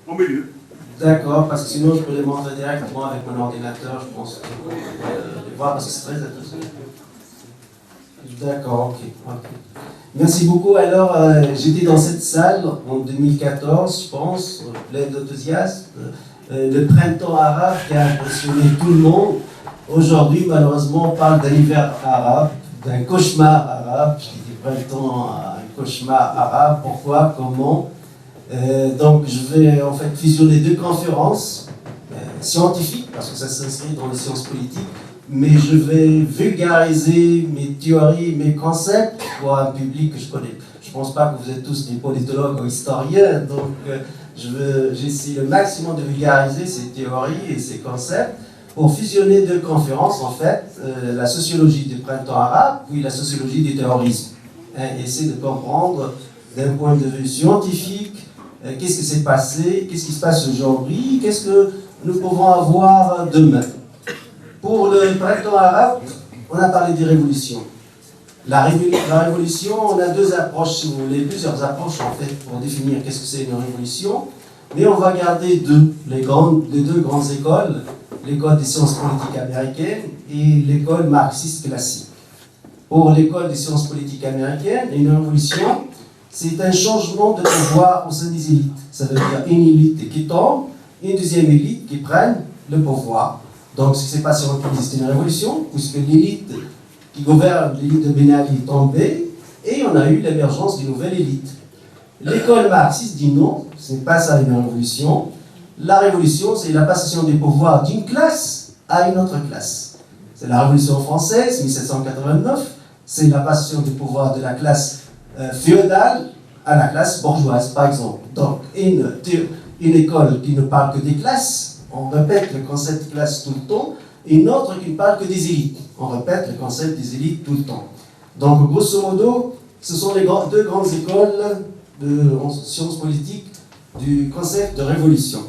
Au milieu. D'accord, parce que sinon je peux les montrer directement avec mon ordinateur, je pense que vous pouvez les voir parce que c'est très intéressant. D'accord, ok. Merci beaucoup. Alors, j'étais dans cette salle en 2014, je pense, plein d'enthousiasme. Le printemps arabe qui a impressionné tout le monde. Aujourd'hui, malheureusement, on parle d'un hiver arabe, d'un cauchemar arabe. Je dis printemps, un cauchemar arabe. Pourquoi? Comment? Donc, je vais en fait fusionner deux conférences scientifiques, parce que ça s'inscrit dans les sciences politiques, mais je vais vulgariser mes théories, mes concepts pour un public que je connais. Je ne pense pas que vous êtes tous des politologues ou historiens, donc j'essaie le maximum de vulgariser ces théories et ces concepts pour fusionner deux conférences, en fait, la sociologie du printemps arabe, puis la sociologie du terrorisme. Essayer de comprendre d'un point de vue scientifique qu'est-ce qui s'est passé, qu'est-ce qui se passe aujourd'hui, qu'est-ce que nous pouvons avoir demain. Pour le printemps arabe, on a parlé des révolutions. La révolution, on a deux approches, si vous voulez, plusieurs approches en fait pour définir qu'est-ce que c'est une révolution. Mais on va garder les deux grandes écoles, l'école des sciences politiques américaines et l'école marxiste classique. Pour l'école des sciences politiques américaines, une révolution, c'est un changement de pouvoir au sein des élites. Ça veut dire une élite qui tombe, une deuxième élite qui prenne le pouvoir. Donc, ce qui s'est passé en Tunisie, c'est une révolution, puisque l'élite qui gouverne, l'élite de Ben Ali, est tombée, et on a eu l'émergence d'une nouvelle élite. L'école marxiste dit non, ce n'est pas ça une révolution. La révolution, c'est la passation des pouvoirs d'une classe à une autre classe. C'est la Révolution française, 1789, c'est la passation des pouvoirs de la classe féodale à la classe bourgeoise, par exemple. Donc, une école qui ne parle que des classes, on répète le concept de classe tout le temps, et une autre qui ne parle que des élites. On répète le concept des élites tout le temps. Donc, grosso modo, ce sont les deux grandes écoles en sciences politiques du concept de révolution.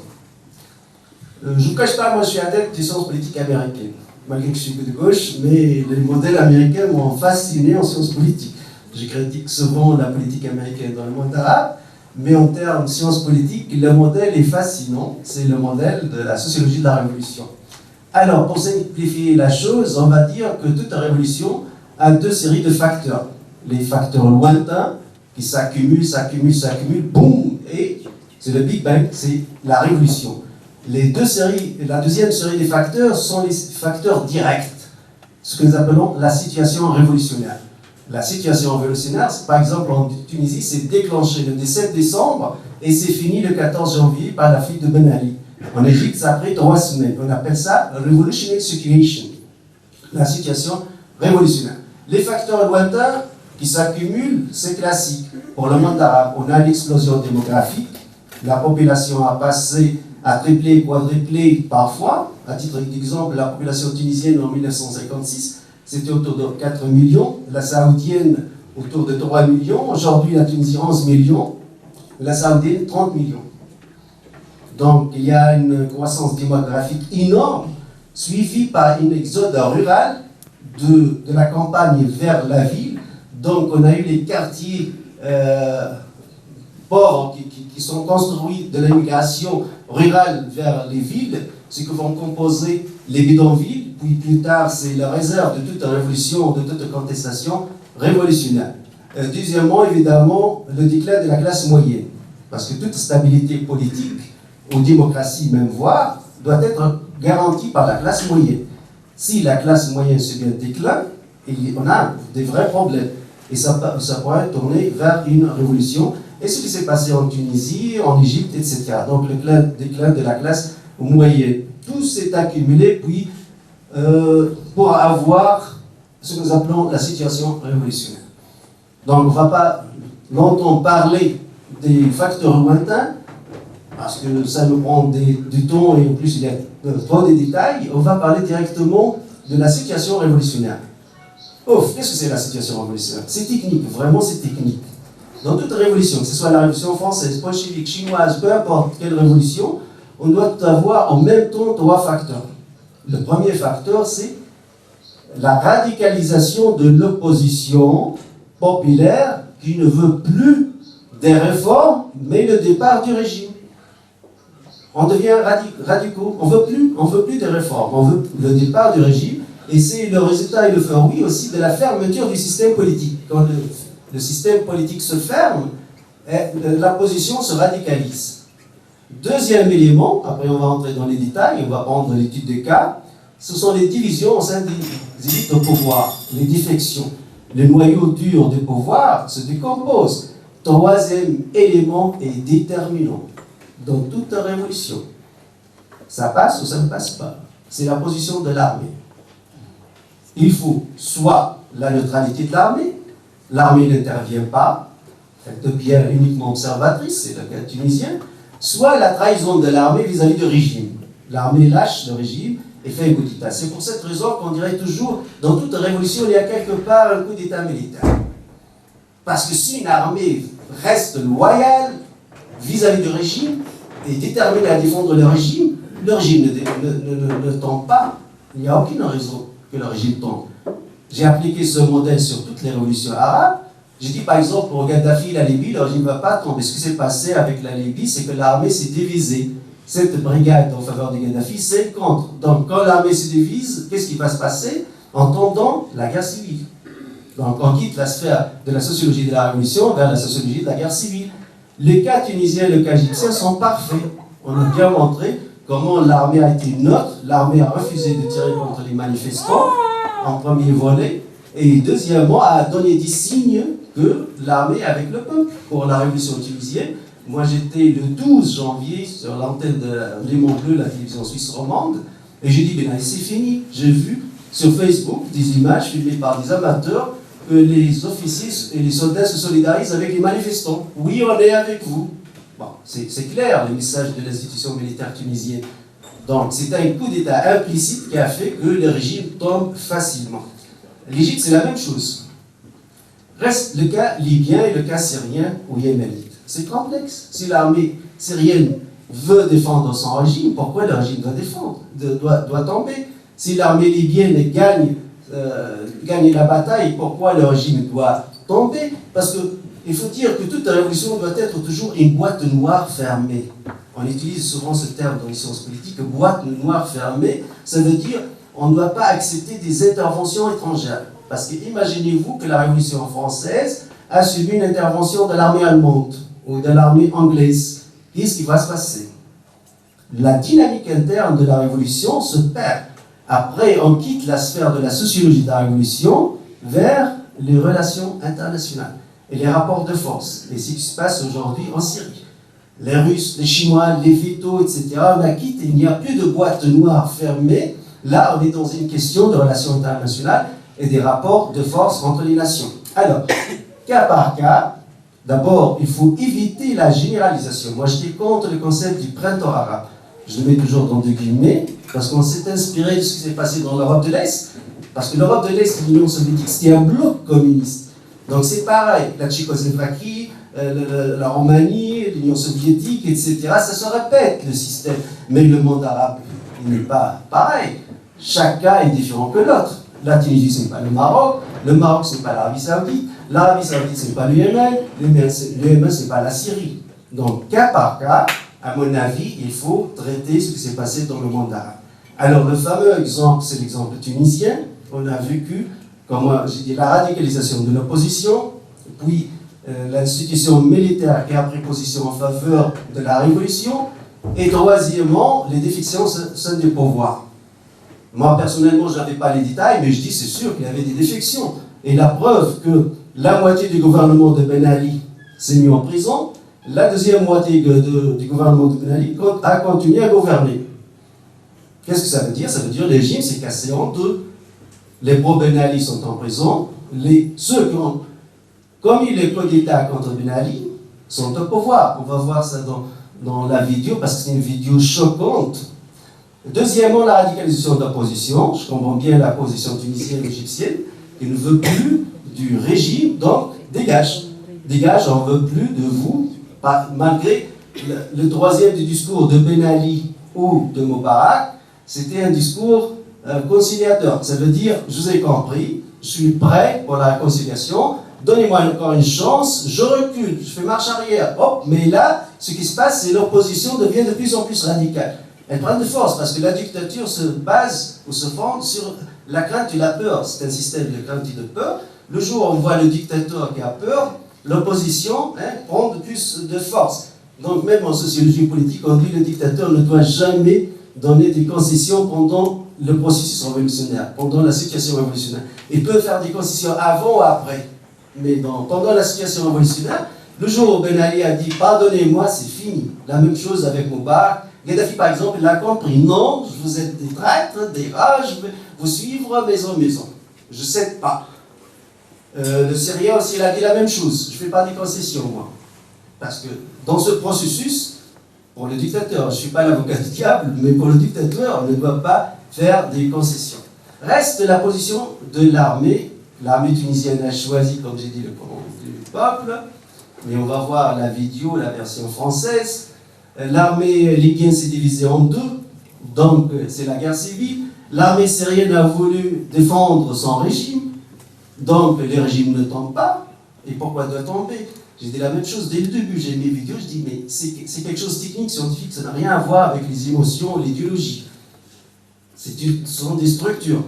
Je ne vous cache pas, moi je suis adepte des sciences politiques américaines, malgré que je suis de gauche, mais les modèles américains m'ont fasciné en sciences politiques. Je critique souvent la politique américaine dans le monde arabe, mais en termes de sciences politiques, le modèle est fascinant. C'est le modèle de la sociologie de la révolution. Alors, pour simplifier la chose, on va dire que toute révolution a deux séries de facteurs. Les facteurs lointains qui s'accumulent, boum, et c'est le Big Bang, c'est la révolution. La deuxième série des facteurs sont les facteurs directs, ce que nous appelons la situation révolutionnaire. La situation révolutionnaire, par exemple en Tunisie, c'est déclenché le 17 décembre et c'est fini le 14 janvier par la fuite de Ben Ali. En Égypte, ça a pris 3 semaines. On appelle ça revolutionary situation, la situation révolutionnaire. Les facteurs lointains qui s'accumulent, c'est classique. Pour le monde arabe, on a l'explosion démographique. La population a passé à tripler, quadrupler parfois. À titre d'exemple, la population tunisienne en 1956, c'était autour de 4 millions, la saoudienne autour de 3 millions, aujourd'hui la Tunisie 11 millions, la saoudienne 30 millions. Donc il y a une croissance démographique énorme, suivie par une exode rural de la campagne vers la ville. Donc on a eu les quartiers pauvres qui sont construits de l'immigration rurale vers les villes, ce que vont composer les bidonvilles, puis plus tard c'est la réserve de toute révolution, de toute contestation révolutionnaire. Deuxièmement, évidemment, le déclin de la classe moyenne, parce que toute stabilité politique, ou démocratie même voire, doit être garantie par la classe moyenne. Si la classe moyenne se met en déclin, on a des vrais problèmes, et ça pourrait tourner vers une révolution, et ce qui s'est passé en Tunisie, en Égypte, etc. Donc le déclin de la classe moyenne. Tout s'est accumulé, puis pour avoir ce que nous appelons la situation révolutionnaire. Donc on ne va pas longtemps parler des facteurs lointains, parce que ça nous prend du temps et en plus il y a trop de détails. On va parler directement de la situation révolutionnaire. Qu'est-ce que c'est la situation révolutionnaire? C'est technique, vraiment c'est technique. Dans toute révolution, que ce soit la révolution française, bolchevique, chinoise, peu importe quelle révolution, on doit avoir en même temps 3 facteurs. Le premier facteur, c'est la radicalisation de l'opposition populaire qui ne veut plus des réformes, mais le départ du régime. On devient radicaux, on veut plus de réformes, on veut le départ du régime, et c'est le résultat et le fruit aussi de la fermeture du système politique. Quand le système politique se ferme, la position se radicalise. Deuxième élément, après on va entrer dans les détails, on va prendre l'étude des cas, ce sont les divisions au sein des élites au pouvoir, les défections. Le noyau dur du pouvoir se décompose. Troisième élément est déterminant dans toute révolution. Ça passe ou ça ne passe pas. C'est la position de l'armée. Il faut soit la neutralité de l'armée, l'armée n'intervient pas, elle devient uniquement observatrice, c'est le cas tunisien, soit la trahison de l'armée vis-à-vis du régime. L'armée lâche le régime et fait un coup d'État. C'est pour cette raison qu'on dirait toujours, dans toute révolution, il y a quelque part un coup d'État militaire. Parce que si une armée reste loyale vis-à-vis du régime et déterminée à défendre le régime ne tombe pas. Il n'y a aucune raison que le régime tombe. J'ai appliqué ce modèle sur toutes les révolutions arabes. J'ai dit par exemple pour Gaddafi, la Libye, le régime ne va pas tomber. Ce qui s'est passé avec la Libye, c'est que l'armée s'est divisée. Cette brigade en faveur de Gaddafi, c'est contre. Donc quand l'armée se divise, qu'est-ce qui va se passer? On tombe dans la guerre civile. Donc on quitte la sphère de la sociologie de la révolution vers la sociologie de la guerre civile. Les cas tunisiens et le cas égyptien sont parfaits. On a bien montré comment l'armée a été neutre, l'armée a refusé de tirer contre les manifestants en premier volet, et deuxièmement a donné des signes que l'armée est avec le peuple. Pour la révolution tunisienne, moi j'étais le 12 janvier sur l'antenne de Léman Bleu, la télévision suisse romande, et j'ai dit, ben c'est fini. J'ai vu sur Facebook des images filmées par des amateurs que les officiers et les soldats se solidarisent avec les manifestants. Oui, on est avec vous. Bon, c'est clair le message de l'institution militaire tunisienne. Donc c'est un coup d'État implicite qui a fait que le régime tombe facilement. L'Égypte, c'est la même chose. Reste le cas libyen et le cas syrien ou yéménite. C'est complexe. Si l'armée syrienne veut défendre son régime, pourquoi le régime doit tomber? Si l'armée libyenne gagne la bataille, pourquoi le régime doit tomber? Parce qu'il faut dire que toute révolution doit être toujours une boîte noire fermée. On utilise souvent ce terme dans les sciences politiques, boîte noire fermée, ça veut dire on ne doit pas accepter des interventions étrangères. Parce que imaginez-vous que la Révolution française a subi une intervention de l'armée allemande ou de l'armée anglaise. Qu'est-ce qui va se passer? La dynamique interne de la Révolution se perd. Après, on quitte la sphère de la sociologie de la Révolution vers les relations internationales et les rapports de force. Et ce qui se passe aujourd'hui en Syrie. Les Russes, les Chinois, les vétos, etc. On la quitte, il n'y a plus de boîte noire fermée. Là, on est dans une question de relations internationales et des rapports de force entre les nations. Alors, cas par cas, d'abord, il faut éviter la généralisation. Moi, j'étais contre le concept du printemps arabe. Je le mets toujours dans des guillemets, parce qu'on s'est inspiré de ce qui s'est passé dans l'Europe de l'Est. Parce que l'Europe de l'Est, l'Union soviétique, c'était un bloc communiste. Donc c'est pareil, la Tchécoslovaquie, la Roumanie, l'Union soviétique, etc. Ça se répète, le système. Mais le monde arabe, il n'est pas pareil. Chaque cas est différent que l'autre. La Tunisie, ce n'est pas le Maroc ce n'est pas l'Arabie Saoudite ce n'est pas le Yémen, le Yémen, ce n'est pas la Syrie. Donc, cas par cas, à mon avis, il faut traiter ce qui s'est passé dans le monde arabe. Alors, le fameux exemple, c'est l'exemple tunisien. On a vécu, comme j'ai dit, la radicalisation de l'opposition, puis l'institution militaire qui a pris position en faveur de la révolution, et troisièmement, les défections sont des pouvoirs. Moi, personnellement, je n'avais pas les détails, mais je dis c'est sûr qu'il y avait des défections. Et la preuve que la moitié du gouvernement de Ben Ali s'est mis en prison, la deuxième moitié du gouvernement de Ben Ali a continué à gouverner. Qu'est-ce que ça veut dire? Ça veut dire que le régime s'est cassé en deux. Les pro-Ben Ali sont en prison, ceux qui ont commis les coups d'État contre Ben Ali sont au pouvoir. On va voir ça dans la vidéo, parce que c'est une vidéo choquante. Deuxièmement, la radicalisation de l'opposition. Je comprends bien la position tunisienne et égyptienne, qui ne veut plus du régime, donc dégage. Dégage, on ne veut plus de vous, malgré le troisième du discours de Ben Ali ou de Moubarak, c'était un discours conciliateur. Ça veut dire, je vous ai compris, je suis prêt pour la réconciliation, donnez-moi encore une chance, je recule, je fais marche arrière, hop, mais là, ce qui se passe, c'est que l'opposition devient de plus en plus radicale. Elle prend de force parce que la dictature se base ou se fonde sur la crainte et la peur. C'est un système de crainte et de peur. Le jour où on voit le dictateur qui a peur, l'opposition prend de plus de force. Donc même en sociologie politique, on dit que le dictateur ne doit jamais donner des concessions pendant le processus révolutionnaire, pendant la situation révolutionnaire. Il peut faire des concessions avant ou après, mais pendant la situation révolutionnaire, le jour où Ben Ali a dit « Pardonnez-moi, c'est fini ». La même chose avec Moubarak. Gaddafi, par exemple, il a compris, non, vous êtes des traîtres, des rats, je vais vous suivre maison. Je ne cède pas. Le Syrien aussi, il a dit la même chose. Je ne fais pas des concessions, moi. Parce que dans ce processus, pour le dictateur, je ne suis pas l'avocat du diable, mais pour le dictateur, on ne doit pas faire des concessions. Reste la position de l'armée. L'armée tunisienne a choisi, comme j'ai dit, le camp du peuple. Mais on va voir la vidéo, la version française. L'armée libyenne s'est divisée en deux, donc c'est la guerre civile. L'armée syrienne a voulu défendre son régime, donc le régime ne tombe pas. Et pourquoi doit tomber? J'ai dit la même chose dès le début, j'ai mis mes vidéos, je dis mais c'est quelque chose de technique, scientifique, ça n'a rien à voir avec les émotions, l'idéologie. Ce sont des structures.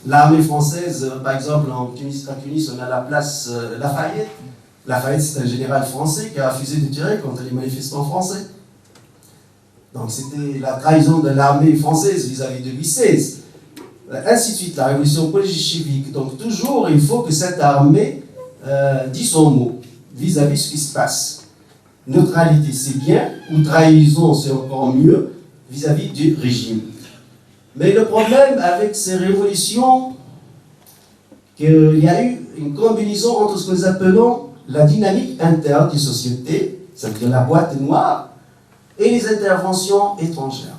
L'armée française, par exemple, à Tunis, on a la place Lafayette. Lafayette, c'est un général français qui a refusé de tirer contre les manifestants français. Donc c'était la trahison de l'armée française vis-à-vis de Louis XVI. Ainsi de suite, la révolution bolchevique. Donc toujours, il faut que cette armée dise son mot vis-à-vis de ce qui se passe. Neutralité, c'est bien, ou trahison, c'est encore mieux, vis-à-vis du régime. Mais le problème avec ces révolutions, qu'il y a eu une combinaison entre ce que nous appelons la dynamique interne des sociétés, ça veut dire la boîte noire, et les interventions étrangères.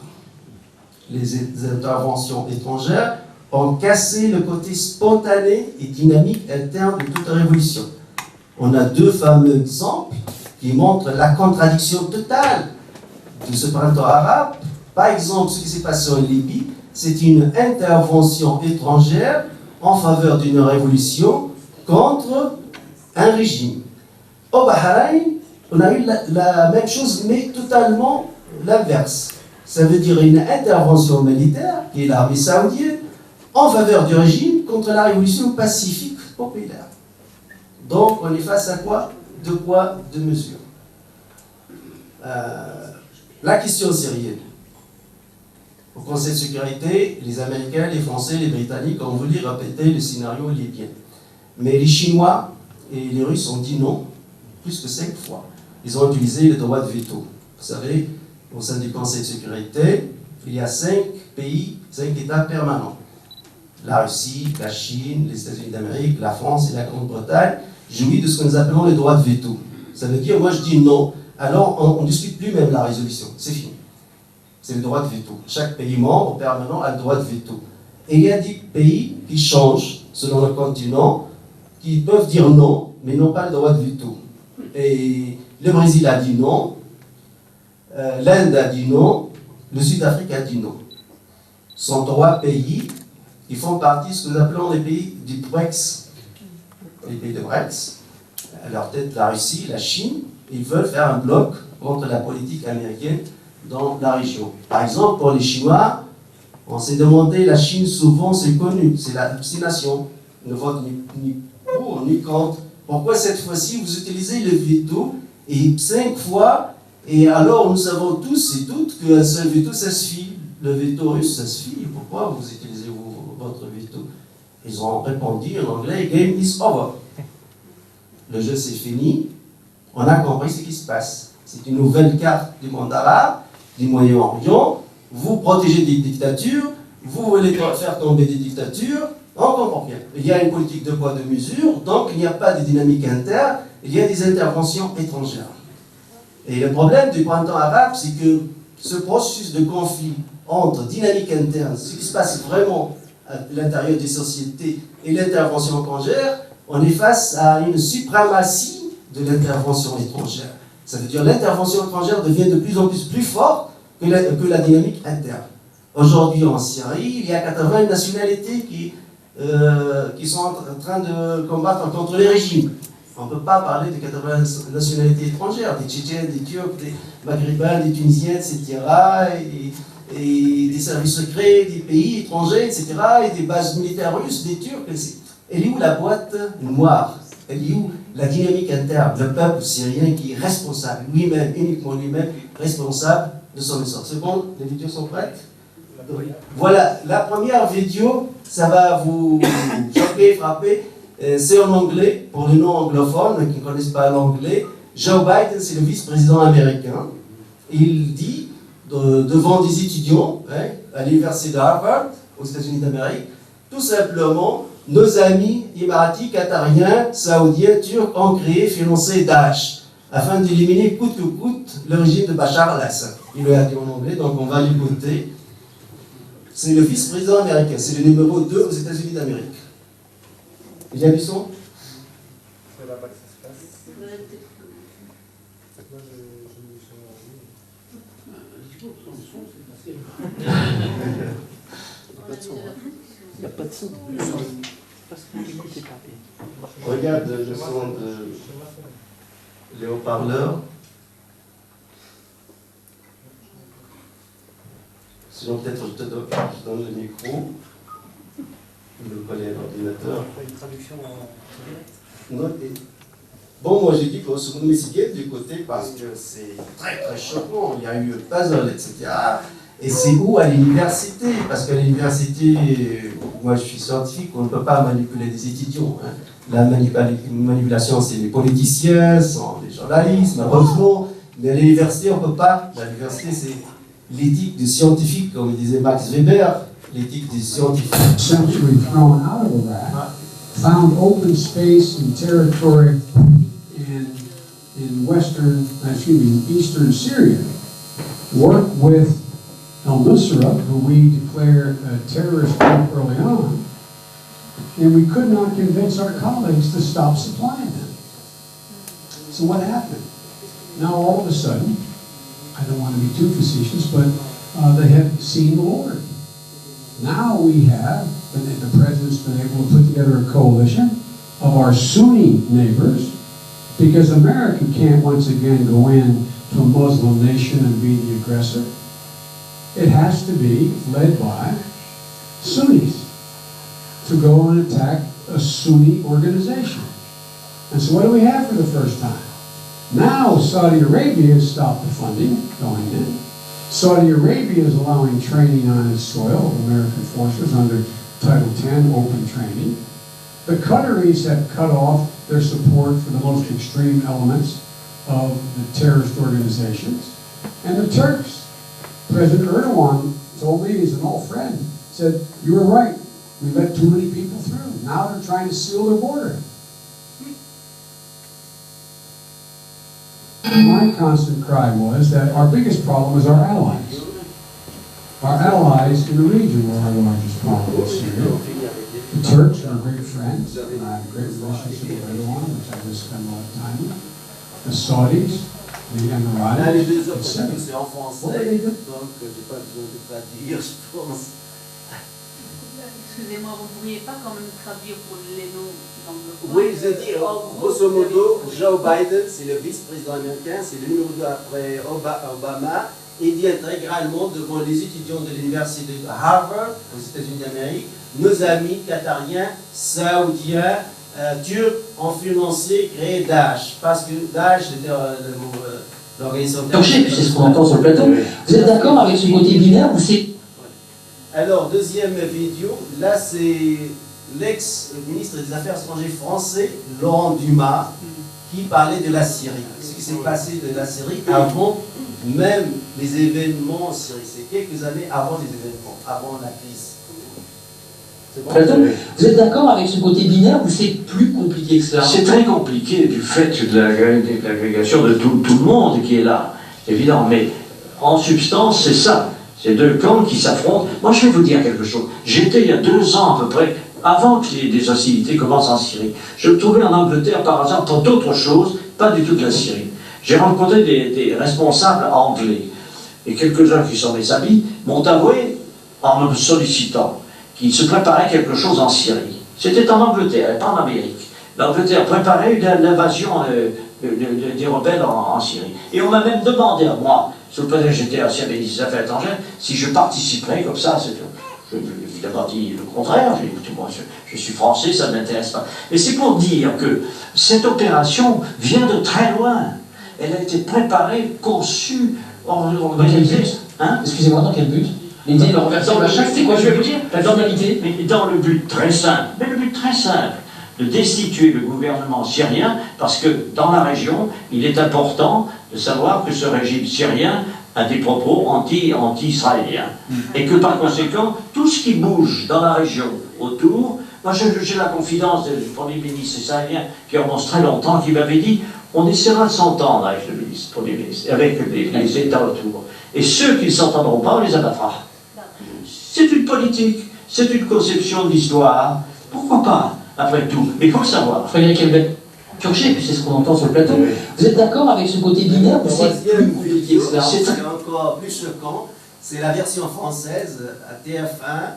Les interventions étrangères ont cassé le côté spontané et dynamique interne de toute révolution. On a deux fameux exemples qui montrent la contradiction totale de ce printemps arabe. Par exemple, ce qui s'est passé en Libye, c'est une intervention étrangère en faveur d'une révolution contre un régime. Au Bahreïn, on a eu la même chose, mais totalement l'inverse. Ça veut dire une intervention militaire, qui est l'armée saoudienne, en faveur du régime contre la révolution pacifique populaire. Donc, on est face à quoi? Deux poids, deux mesures. La question syrienne. Au Conseil de sécurité, les Américains, les Français, les Britanniques ont voulu répéter le scénario libyen. Mais les Chinois et les Russes ont dit non, plus que 5 fois. Ils ont utilisé le droit de veto. Vous savez, au sein du Conseil de sécurité, il y a 5 pays, 5 États permanents. La Russie, la Chine, les États-Unis d'Amérique, la France et la Grande-Bretagne jouissent de ce que nous appelons le droit de veto. Ça veut dire, moi je dis non, alors on ne discute plus même la résolution, c'est fini. C'est le droit de veto. Chaque pays membre permanent a le droit de veto. Et il y a des pays qui changent selon le continent, qui peuvent dire non, mais n'ont pas le droit de veto. Et le Brésil a dit non, l'Inde a dit non, le Sud-Afrique a dit non. Ce sont 3 pays qui font partie de ce que nous appelons les pays du BRICS. Les pays de BRICS, à leur tête la Russie, la Chine, ils veulent faire un bloc contre la politique américaine dans la région. Par exemple, pour les Chinois, on s'est demandé, la Chine souvent c'est connu, c'est l'obstination, ne vote ni pour ni contre. Pourquoi cette fois-ci vous utilisez le veto et 5 fois, et alors nous savons tous et toutes qu'un seul veto ça suffit. Le veto russe ça suffit, pourquoi vous utilisez votre veto? Ils ont répondu en anglais, game is over. Le jeu c'est fini, on a compris ce qui se passe. C'est une nouvelle carte du monde arabe, du Moyen-Orient. Vous protégez des dictatures, vous voulez faire tomber des dictatures, on comprend bien. Il y a une politique de poids, de mesure, donc il n'y a pas de dynamique interne, il y a des interventions étrangères. Et le problème du printemps arabe, c'est que ce processus de conflit entre dynamique interne, ce qui se passe vraiment à l'intérieur des sociétés, et l'intervention étrangère, on est face à une suprématie de l'intervention étrangère. Ça veut dire que l'intervention étrangère devient de plus en plus forte que la dynamique interne. Aujourd'hui en Syrie, il y a 80 nationalités qui qui sont en train de combattre contre les régimes. On ne peut pas parler de 80 nationalités étrangères, des Tchétchènes, des Turcs, des Maghrébins, des Tunisiens, etc., et des services secrets des pays étrangers, etc., et des bases militaires russes, des Turcs. Elle est où la boîte noire? Elle est où la dynamique interne? Le peuple syrien qui est responsable, lui-même, uniquement lui-même, responsable de son essor. C'est bon? Les vidéos sont prêtes? Voilà, la première vidéo, ça va vous choquer, frapper. C'est en anglais, pour les non-anglophones qui ne connaissent pas l'anglais. Joe Biden, c'est le vice-président américain. Il dit, devant des étudiants à l'université de Harvard, aux États-Unis d'Amérique, tout simplement, nos amis émiratis, qatariens, saoudiens, turcs ont créé, financé Daesh, afin d'éliminer coûte que coûte le régime de Bachar al-Assad. Il l'a dit en anglais, donc on va l'écouter. C'est le vice-président américain, c'est le numéro 2 aux États-Unis d'Amérique. Il y a du son? C'est là-bas que ça se passe. Moi, Il n'y a pas de son. Parce que n'écoutez pas bien. Regarde le son de les haut-parleurs. Sinon, peut-être je te donne le micro. Le coller à l'ordinateur. une traduction en Non, bon, moi j'ai dit que ce Mexicain du côté parce que c'est très très choquant. Il y a eu puzzle, etc. Et c'est où à l'université? Parce qu'à l'université, moi je suis scientifique, on ne peut pas manipuler des étudiants. Hein. La manipulation, c'est les politiciens, sont les journalistes, malheureusement. Mais à l'université, on ne peut pas. L'université, c'est l'éthique du scientifique, comme disait Max Weber. L'éthique du scientifique. Essentially thrown out of Iraq, found open space and territory in eastern Syria, worked with al-Nusra, who we declared a terrorist group early on, and we could not convince our colleagues to stop supplying them. So what happened? Now all of a sudden, I don't want to be too facetious, but they have seen the Lord. Now we have, the president's been able to put together a coalition of our Sunni neighbors, because America can't once again go in to a Muslim nation and be the aggressor. It has to be led by Sunnis to go and attack a Sunni organization. And so what do we have for the first time? Now Saudi Arabia has stopped the funding going in. Saudi Arabia is allowing training on its soil of American forces under Title X open training. The Qataris have cut off their support for the most extreme elements of the terrorist organizations. And the Turks, President Erdogan told me, he's an old friend, said, you were right, we let too many people through. Now they're trying to seal their border. My constant cry was that our biggest problem is our allies. Our allies in the region were our largest problem in Syria. The Turks are great friends, and I have a great relationship with Erdogan, which I just spend a lot of time with. The Saudis, the Emiratis, etc. What are they doing? Excusez-moi, vous ne pourriez pas quand même traduire pour les non-anglophones? Oui, je dis, grosso modo, Joe Biden, c'est le vice-président américain, c'est le numéro 2 après Obama. Il dit intégralement devant les étudiants de l'université de Harvard, aux États-Unis d'Amérique, nos amis qatariens, saoudiens, turcs ont financé, créé Daesh. Parce que Daesh était l'organisation terroriste. C'est ce qu'on entend sur le plateau. Vous êtes d'accord avec ce côté binaire ou c'est... Alors, deuxième vidéo, là c'est l'ex-ministre des Affaires étrangères français, Laurent Dumas, qui parlait de la Syrie. Ce qui s'est passé de la Syrie avant même les événements en Syrie. C'est quelques années avant les événements, avant la crise. Bon. Vous êtes d'accord avec ce côté binaire ou c'est plus compliqué que ça? C'est très compliqué du fait de l'agrégation de tout le monde qui est là, évidemment. Mais en substance, c'est ça. C'est deux camps qui s'affrontent. Moi, je vais vous dire quelque chose. J'étais il y a 2 ans à peu près, avant que les hostilités commencent en Syrie. Je me trouvais en Angleterre par hasard pour d'autres choses, pas du tout de la Syrie. J'ai rencontré des responsables anglais. Et quelques-uns qui sont mes amis m'ont avoué, en me sollicitant, qu'il se préparait quelque chose en Syrie. C'était en Angleterre, pas en Amérique. L'Angleterre préparait l'invasion des rebelles en Syrie. Et on m'a même demandé à moi, sous le prétexte que j'étais ancien ministre des Affaires étrangères, si je participerais comme ça. Je lui ai évidemment dit le contraire. J'ai dit, écoutez, moi, je suis français, ça ne m'intéresse pas. Et c'est pour dire que cette opération vient de très loin. Elle a été préparée, conçue, organisée. Hein? Excusez-moi, dans quel but? L'idée de renverser le machin, c'est quoi, je vais vous dire? La finalité? Dans le but très simple, mais le but très simple, de destituer le gouvernement syrien, parce que dans la région, il est important de savoir que ce régime syrien a des propos anti-israéliens. Et que par conséquent, tout ce qui bouge dans la région autour, moi j'ai la confidence du Premier ministre israélien qui remonte très longtemps, qui m'avait dit on essaiera de s'entendre avec le Premier ministre, avec les États autour. Et ceux qui ne s'entendront pas, on les abattra. C'est une politique, c'est une conception de l'histoire. Pourquoi pas, après tout? Mais il faut le savoir. Frédéric Elbet, Turchet, puis c'est ce qu'on entend sur le plateau. Oui. Vous êtes d'accord avec ce côté binaire ou c'est plus compliqué que cela? C'est encore plus choquant. C'est la version française à TF1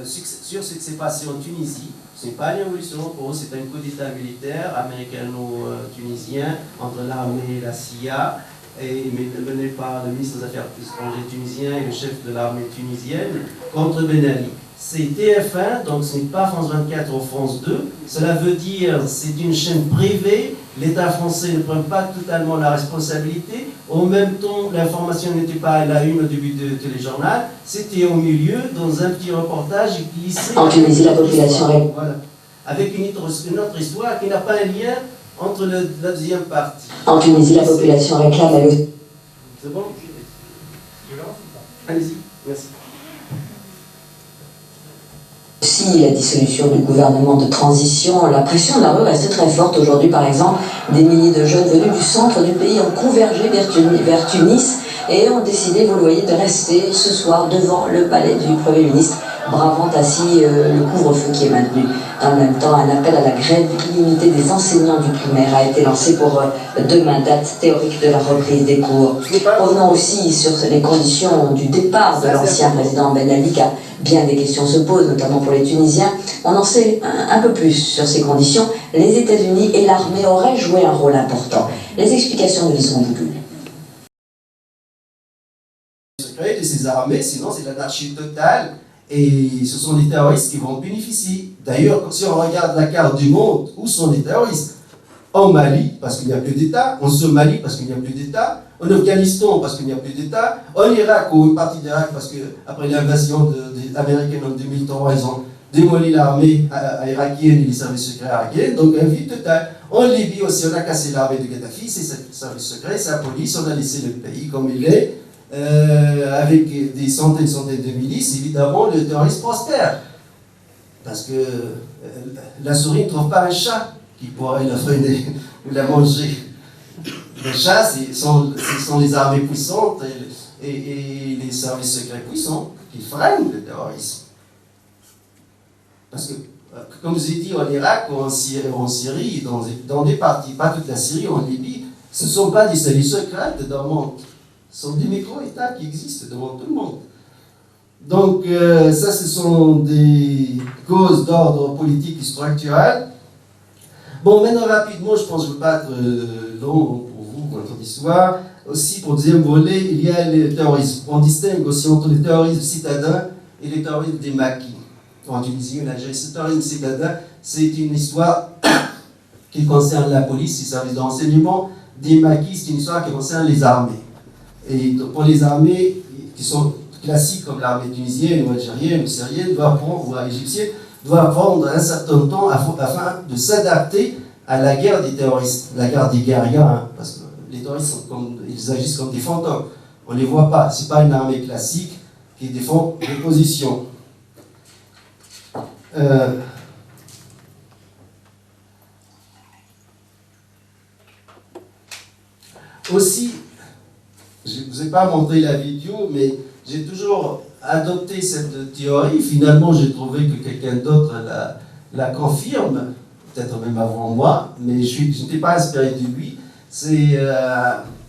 sur ce qui s'est passé en Tunisie. Ce n'est pas une révolution pour eux, c'est un coup d'État militaire américano-tunisien entre l'armée et la CIA, mené par le ministre des Affaires étrangères tunisien et le chef de l'armée tunisienne contre Ben Ali. C'est TF1, donc ce n'est pas France 24 ou France 2. Cela veut dire c'est une chaîne privée. L'État français ne prend pas totalement la responsabilité. En même temps, l'information n'était pas à la une au début du téléjournal. C'était au milieu, dans un petit reportage glissé. En Tunisie, la population... Voilà. Avec une autre histoire qui n'a pas un lien entre la deuxième partie. En Tunisie, la population réclame elle aussi. C'est bon? Allez-y, merci. Aussi la dissolution du gouvernement de transition. La pression de la rue reste très forte aujourd'hui. Par exemple, des milliers de jeunes venus du centre du pays ont convergé vers Tunis et ont décidé, vous le voyez, de rester ce soir devant le palais du Premier ministre, bravant ainsi le couvre-feu qui est maintenu. En même temps, un appel à la grève illimitée des enseignants du primaire a été lancé pour demain, date théorique de la reprise des cours. Revenons aussi sur les conditions du départ de l'ancien président Ben Ali, car bien des questions se posent, notamment pour les Tunisiens. On en sait un peu plus sur ces conditions. Les États-Unis et l'armée auraient joué un rôle important. Les explications de Lisson Bougul. Secret de ces armées, sinon c'est l'anarchie totale. Et ce sont les terroristes qui vont bénéficier. D'ailleurs, si on regarde la carte du monde, où sont les terroristes? En Mali, parce qu'il n'y a plus d'État. En Somalie, parce qu'il n'y a plus d'État. En Afghanistan, parce qu'il n'y a plus d'État. En Irak, ou une partie d'Irak, parce qu'après l'invasion américaine en 2003, ils ont démoli l'armée irakienne et les services secrets irakiens. Donc, un vide total. En Libye aussi, on a cassé l'armée de Gaddafi, c'est ses services secrets, sa police, on a laissé le pays comme il est. Avec des centaines de milices, évidemment, le terrorisme prospère. Parce que la souris ne trouve pas un chat qui pourrait la freiner ou la manger. Les chats, ce sont les armées puissantes et les services secrets puissants qui freinent le terrorisme. Parce que, comme je vous ai dit, en Irak ou en Syrie, dans des parties, pas toute la Syrie, en Libye, ce ne sont pas des services secrets dans le monde. Ce sont des micro-États qui existent devant tout le monde. Donc, ça, ce sont des causes d'ordre politique et structurel. Bon, maintenant, rapidement, je pense que je ne vais pas être long pour vous, votre histoire. Aussi, pour le deuxième volet, il y a le terrorisme. On distingue aussi entre les terroristes citadins et les terroristes des maquis. En Tunisie, en Algérie, ce terrorisme citadin, c'est une histoire qui concerne la police, les services de renseignement. Des maquis, c'est une histoire qui concerne les armées. Et pour les armées qui sont classiques comme l'armée tunisienne ou algérienne ou syrienne ou égyptienne, doivent prendre un certain temps afin de s'adapter à la guerre des terroristes, la guerre des guerriers, hein, parce que les terroristes ils agissent comme des fantômes. On ne les voit pas. Ce n'est pas une armée classique qui défend des positions. Aussi, je ne vous ai pas montré la vidéo, mais j'ai toujours adopté cette théorie. Finalement, j'ai trouvé que quelqu'un d'autre la confirme, peut-être même avant moi, mais je n'étais pas inspiré de lui. C'est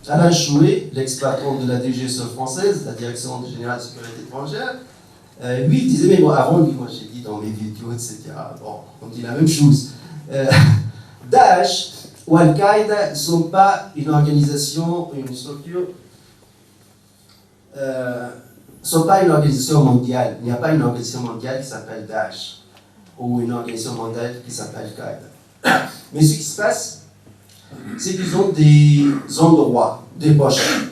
Alain Chouet, l'ex-patron de la DGSE française, la Direction générale de sécurité étrangère, Lui, il disait, mais bon, avant lui, moi j'ai dit dans mes vidéos, etc. Bon, on dit la même chose. Daesh ou Al-Qaïda ne sont pas une organisation, une structure, sont pas une organisation mondiale. Il n'y a pas une organisation mondiale qui s'appelle Daesh ou une organisation mondiale qui s'appelle Al-Qaïda. Mais ce qui se passe, c'est qu'ils ont des endroits, des poches.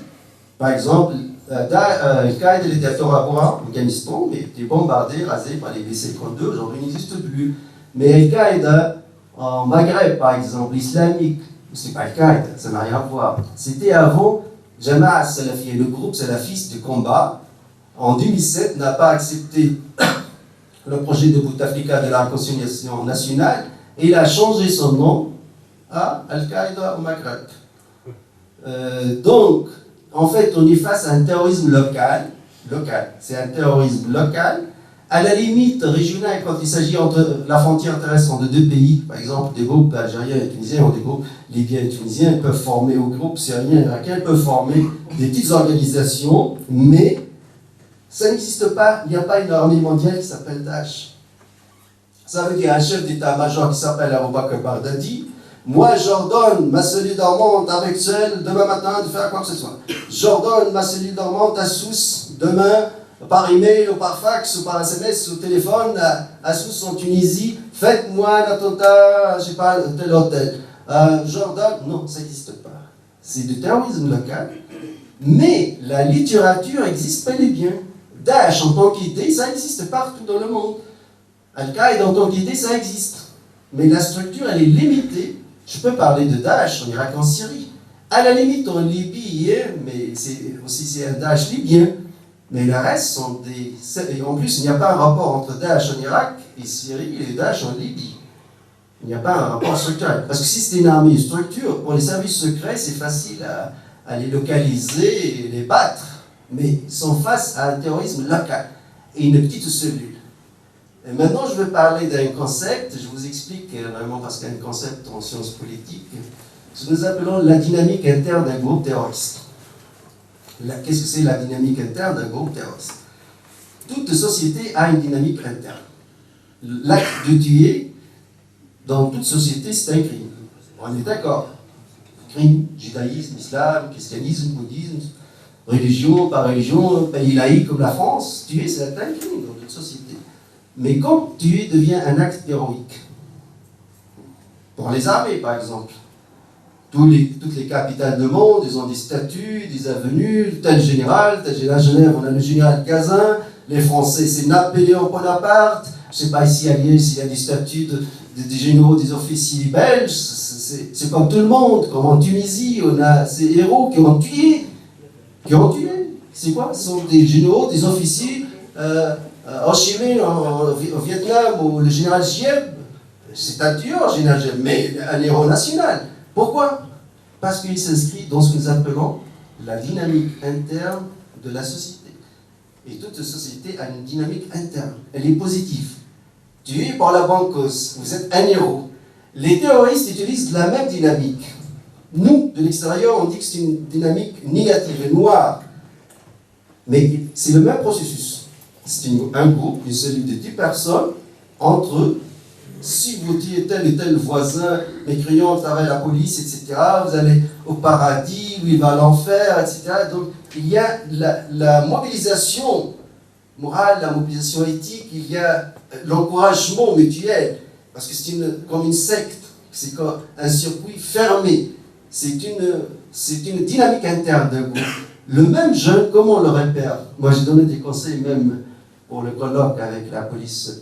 Par exemple, Al-Qaïda était à Tora en Afghanistan, mais était bombardé, rasé par les B-52, aujourd'hui il n'existe plus. Mais Al-Qaïda, en Maghreb par exemple, islamique, c'est pas Al-Qaïda, ça n'a rien à voir. C'était avant Jama'a Salafiyya, le groupe salafiste de combat, en 2007, n'a pas accepté le projet de Bouteflika de la réconciliation nationale et il a changé son nom à Al-Qaïda au Maghreb. Donc, en fait, on est face à un terrorisme local, c'est un terrorisme local, à la limite régionale quand il s'agit entre la frontière terrestre entre deux pays, par exemple des groupes algériens et tunisiens ou des groupes libyens et tunisiens peuvent former, ou groupes syriens et irakiens peuvent former des petites organisations, mais ça n'existe pas, il n'y a pas une armée mondiale qui s'appelle Daesh. Ça veut dire un chef d'état-major qui s'appelle Abou Bakr Baghdadi. Moi, j'ordonne ma cellule dormante avec celle demain matin de faire quoi que ce soit. J'ordonne ma cellule dormante à Sousse demain par email ou par fax ou par SMS ou téléphone à Sousse en Tunisie. Faites-moi un attentat, je sais pas, tel hôtel. J'ordonne. Non, ça n'existe pas. C'est du terrorisme local. Mais la littérature existe bel et bien. Daesh en tant qu'idée, ça existe partout dans le monde. Al-Qaïda en tant qu'idée, ça existe. Mais la structure, elle est limitée. Je peux parler de Daesh en Irak, en Syrie. À la limite, en Libye, mais c'est un Daesh libyen. Mais le reste sont des... Et en plus, il n'y a pas un rapport entre Daesh en Irak et Syrie et Daesh en Libye. Il n'y a pas un rapport structurel. Parce que si c'était une armée, une structure, pour les services secrets, c'est facile à les localiser et les battre. Mais ils sont face à un terrorisme local et une petite cellule. Et maintenant, je vais parler d'un concept, je vous explique vraiment parce qu'il y a un concept en sciences politiques, ce que nous appelons la dynamique interne d'un groupe terroriste. Qu'est-ce que c'est la dynamique interne d'un groupe terroriste? Toute société a une dynamique interne. L'acte de tuer, dans toute société, c'est un crime. On est d'accord. Crime, judaïsme, islam, christianisme, bouddhisme, religion, par religion, pays laïque comme la France, tuer, c'est un crime dans toute société. Mais quand tuer devient un acte héroïque, pour les armées par exemple, toutes les capitales du monde, ils ont des statues, des avenues, tel général, à Genève, on a le général Cazin, les Français, c'est Napoléon Bonaparte, je ne sais pas ici à Liège s'il y a des statues des généraux, des officiers belges, c'est comme tout le monde, comme en Tunisie, on a ces héros qui ont tué. C'est quoi? Ce sont des généraux, des officiers, Ho Chi Minh au Vietnam, ou le général Gieb, c'est un tueur, général Gieb, mais un héros national. Pourquoi? Parce qu'il s'inscrit dans ce que nous appelons la dynamique interne de la société. Et toute société a une dynamique interne. Elle est positive. Tué par la bonne cause, vous êtes un héros. Les terroristes utilisent la même dynamique. Nous, de l'extérieur, on dit que c'est une dynamique négative et noire. Mais c'est le même processus. C'est un groupe, une cellule de 10 personnes, entre eux. Si vous tuez tel et tel voisin, mécréant à travers la police, etc., vous allez au paradis, ou il va à l'enfer, etc. Donc, il y a la mobilisation morale, la mobilisation éthique, il y a l'encouragement mutuel, parce que c'est comme une secte, c'est comme un circuit fermé, c'est une dynamique interne d'un groupe. Le même jeune, comment on le repère? Moi, j'ai donné des conseils même pour le colloque avec la police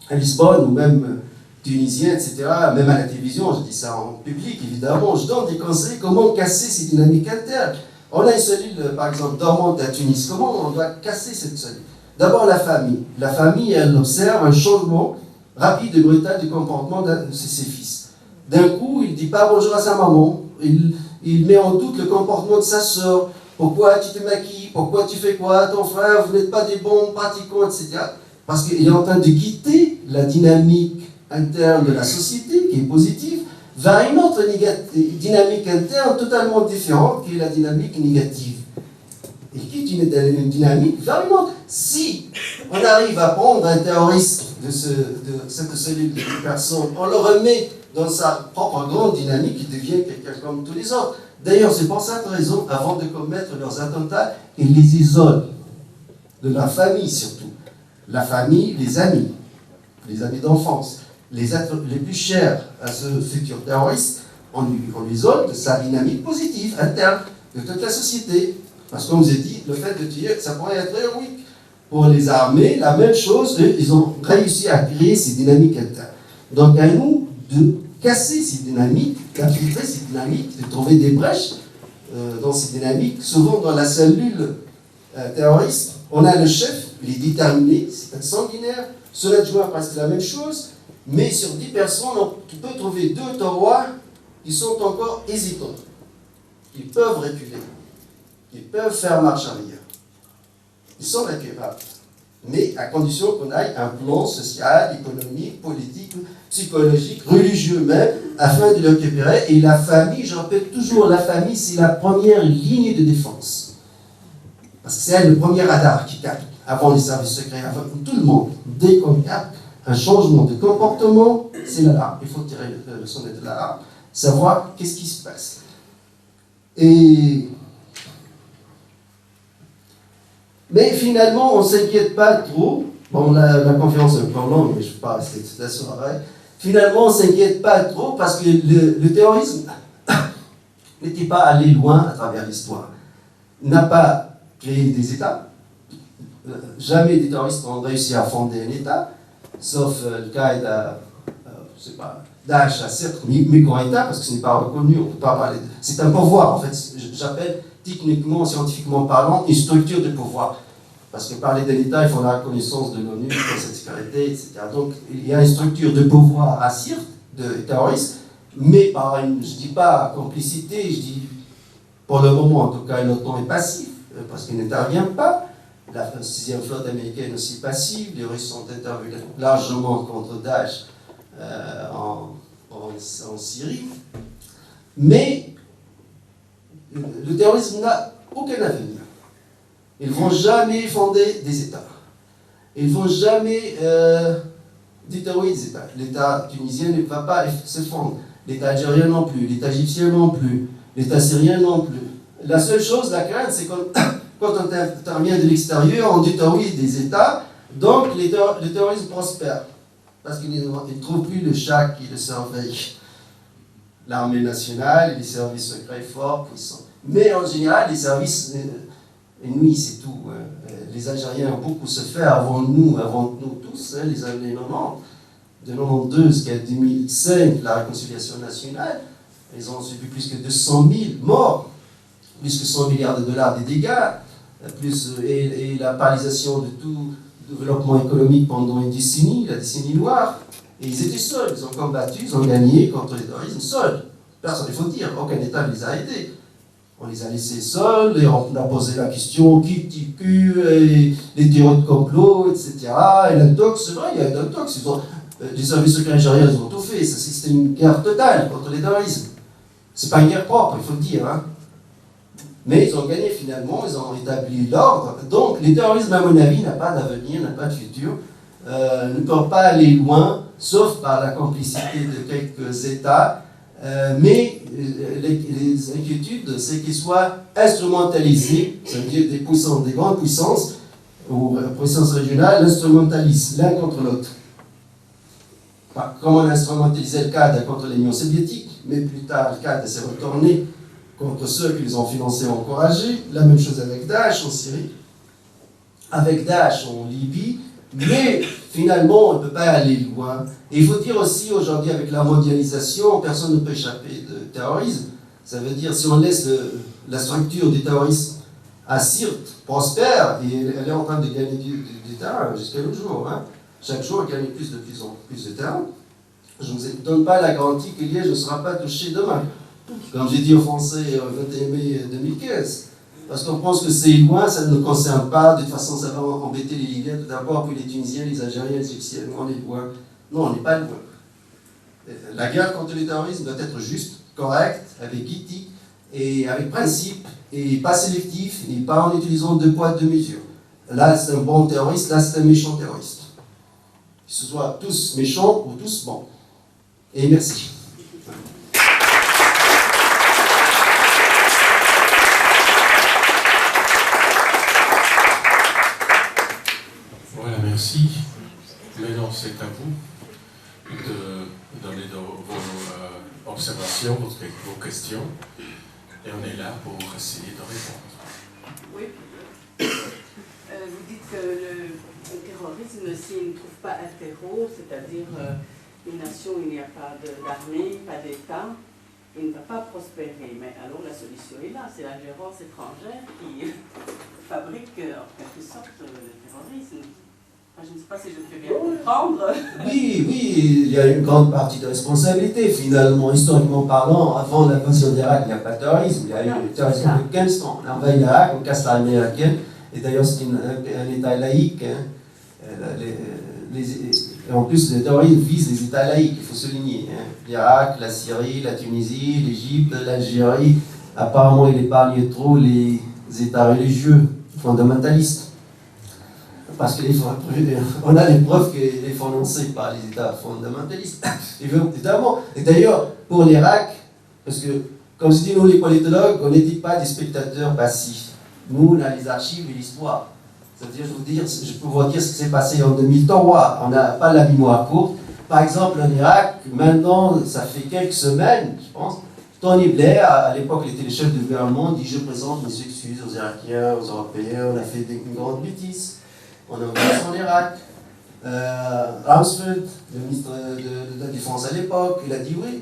à Lisbonne, ou même tunisien, etc., même à la télévision, je dis ça en public, évidemment, je donne des conseils comment casser ces dynamiques internes. On a une cellule, par exemple, dormante à Tunis, comment on doit casser cette cellule? D'abord la famille. La famille, elle observe un changement rapide et brutal du comportement de ses fils. D'un coup, il ne dit pas bonjour à sa maman, il met en doute le comportement de sa sœur. Pourquoi tu te maquilles? Pourquoi tu fais quoi? Ton frère, vous n'êtes pas des bons pratiquants, etc. Parce qu'il est en train de quitter la dynamique interne de la société, qui est positive, vers une autre dynamique interne totalement différente, qui est la dynamique négative. il quitte une dynamique vers une autre. Si on arrive à prendre un terroriste de cette cellule de personnes, on le remet dans sa propre grande dynamique, il devient quelqu'un comme tous les autres. D'ailleurs, c'est pour cette raison, avant de commettre leurs attentats, ils les isolent de la famille surtout. La famille, les amis d'enfance, les êtres les plus chers à ce futur terroriste, on l'isole de sa dynamique positive, interne, de toute la société. Parce que comme je vous ai dit, le fait de tuer, ça pourrait être héroïque. Pour les armées, la même chose, ils ont réussi à créer ces dynamiques internes. Donc à nous de casser ces dynamiques, d'infiltrer ces dynamiques, de trouver des brèches dans ces dynamiques. Souvent dans la cellule terroriste, on a le chef, il est déterminé, c'est un sanguinaire, son adjoint presque la même chose, mais sur 10 personnes, on peut trouver 2 taurois qui sont encore hésitants. Ils peuvent reculer, ils peuvent faire marche arrière. Ils sont récupérables, mais à condition qu'on ait un plan social, économique, politique, psychologique, religieux même, afin de le récupérer. Et la famille, je répète toujours, la famille, c'est la première ligne de défense. Parce que c'est le premier radar qui capte, avant les services secrets, avant tout le monde. Dès qu'on capte un changement de comportement, c'est l'alarme. Il faut tirer le sonnet de l'alarme, savoir qu'est-ce qui se passe. Mais finalement, on ne s'inquiète pas trop. Bon, la conférence est encore longue, mais je ne vais pas rester toute la soirée. Finalement, on ne s'inquiète pas trop parce que le terrorisme n'était pas allé loin à travers l'histoire. Il n'a pas créé des États. Jamais des terroristes ont réussi à fonder un État, sauf le Qaïda, je ne sais pas, Daesh a certes micro-État, parce que ce n'est pas reconnu, on ne peut pas parler. C'est un pouvoir, en fait. J'appelle techniquement, scientifiquement parlant, une structure de pouvoir. Parce que parler d'un État, il faut la reconnaissance de l'ONU, de sa sécurité, etc. Donc, il y a une structure de pouvoir à Sirte, de terroristes, mais par une, je ne dis pas complicité, je dis, pour le moment, en tout cas, l'OTAN est passif, parce qu'il n'intervient pas. La 6e flotte américaine aussi passive, les Russes sont intervenus largement contre Daesh en Syrie. Mais le terrorisme n'a aucun avenir. Ils ne vont jamais fonder des États. Ils ne vont jamais déterminer des États. L'État tunisien ne va pas se fondre. L'État algérien non plus. L'État égyptien non plus. L'État syrien non plus. La seule chose, la crainte, c'est quand on intervient de l'extérieur, on détruit des États, donc le terrorisme prospère. Parce qu'ils ne trouvent plus le chat qui le surveille. L'armée nationale et les services secrets forts, puissants. Mais en général, les services ennemis, c'est tout. Les Algériens ont beaucoup souffert avant nous tous, les années 90. De 92 jusqu'à 2005, la réconciliation nationale, ils ont subi plus que 200 000 morts, plus que 100 milliards de dollars de dégâts, et la paralysation de tout développement économique pendant une décennie, la décennie noire. Et ils étaient seuls, ils ont combattu, ils ont gagné contre les terroristes seuls. Personne, il faut dire, aucun État ne les a aidés. On les a laissés seuls, et on a posé la question qui tue, les théories de complot, etc. Et l'intox, c'est vrai, il y a un intox. Les services secrets algériens ont tout fait. C'était une guerre totale contre les terroristes. C'est pas une guerre propre, il faut le dire. Hein. Mais ils ont gagné finalement, ils ont établi l'ordre. Donc, les terroristes, à mon avis, n'ont pas d'avenir, n'ont pas de futur, ne peuvent pas aller loin, sauf par la complicité de quelques États. Mais les inquiétudes, c'est qu'ils soient instrumentalisés, ça veut dire des grandes puissances, ou puissances régionales, instrumentalisent l'un contre l'autre. Comme on a instrumentalisé le Qaïda contre l'Union soviétique, mais plus tard, le Qaïda s'est retourné contre ceux qui les ont financés et encouragés. La même chose avec Daesh en Syrie, avec Daesh en Libye, mais finalement, on ne peut pas aller loin. Et il faut dire aussi, aujourd'hui, avec la mondialisation, personne ne peut échapper de terrorisme. Ça veut dire, si on laisse la structure du terrorisme à Sirte prospère, et elle est en train de gagner du terrain jusqu'à nos jours. Hein. Chaque jour, elle gagne plus de terrain. Je ne vous donne pas la garantie que Liège ne sera pas touché demain. Comme j'ai dit aux Français le 21 mai 2015. Parce qu'on pense que c'est loin, ça ne nous concerne pas. De toute façon, ça va embêter les Libyens tout d'abord, puis les Tunisiens, les Algériens, les Égyptiens. On est loin. Non, on n'est pas loin. La guerre contre le terrorisme doit être juste, correcte, avec éthique et avec principe et pas sélectif, et pas en utilisant deux poids, deux mesures. Là, c'est un bon terroriste, là, c'est un méchant terroriste. Que ce soit tous méchants ou tous bons. Et merci. Voilà, merci. Maintenant, c'est à vous de donner vos observations, vos questions. Et on est là pour essayer de répondre. Oui. Vous dites que le terrorisme, s'il ne trouve pas un terreau, c'est-à-dire une nation où il n'y a pas d'armée, pas d'État, il ne va pas prospérer. Mais alors la solution est là, c'est l'ingérence étrangère qui fabrique en quelque sorte le terrorisme. Je ne sais pas si je me fais bien comprendre. Oui, il y a une grande partie de responsabilité. Finalement, historiquement parlant, avant l'invasion d'Irak, il n'y a pas de terrorisme. Il y a eu le terrorisme de 15 ans. On envahit l'Irak, on casse l'armée irakienne. Et d'ailleurs, c'est un État laïque. Hein. En plus, le terrorisme vise les États laïques, il faut souligner. Hein. L'Irak, la Syrie, la Tunisie, l'Égypte, l'Algérie. Apparemment, il épargne trop les États religieux fondamentalistes. Parce qu'on a les preuves qu'il est financé par les États fondamentalistes, évidemment. Et d'ailleurs, pour l'Irak, parce que, comme je dis, nous les politologues, on n'était pas des spectateurs passifs. Nous, on a les archives et l'histoire. C'est-à-dire, je peux vous dire ce qui s'est passé en 2003. On n'a pas la mémoire courte. Par exemple, en Irak, maintenant, ça fait quelques semaines, je pense, Tony Blair, à l'époque, il était le chef du gouvernement, dit « Je présente mes excuses aux Irakiens, aux Européens, on a fait une grande bêtise. On a envoyé en Irak. Rumsfeld, le ministre de la Défense à l'époque, il a dit oui,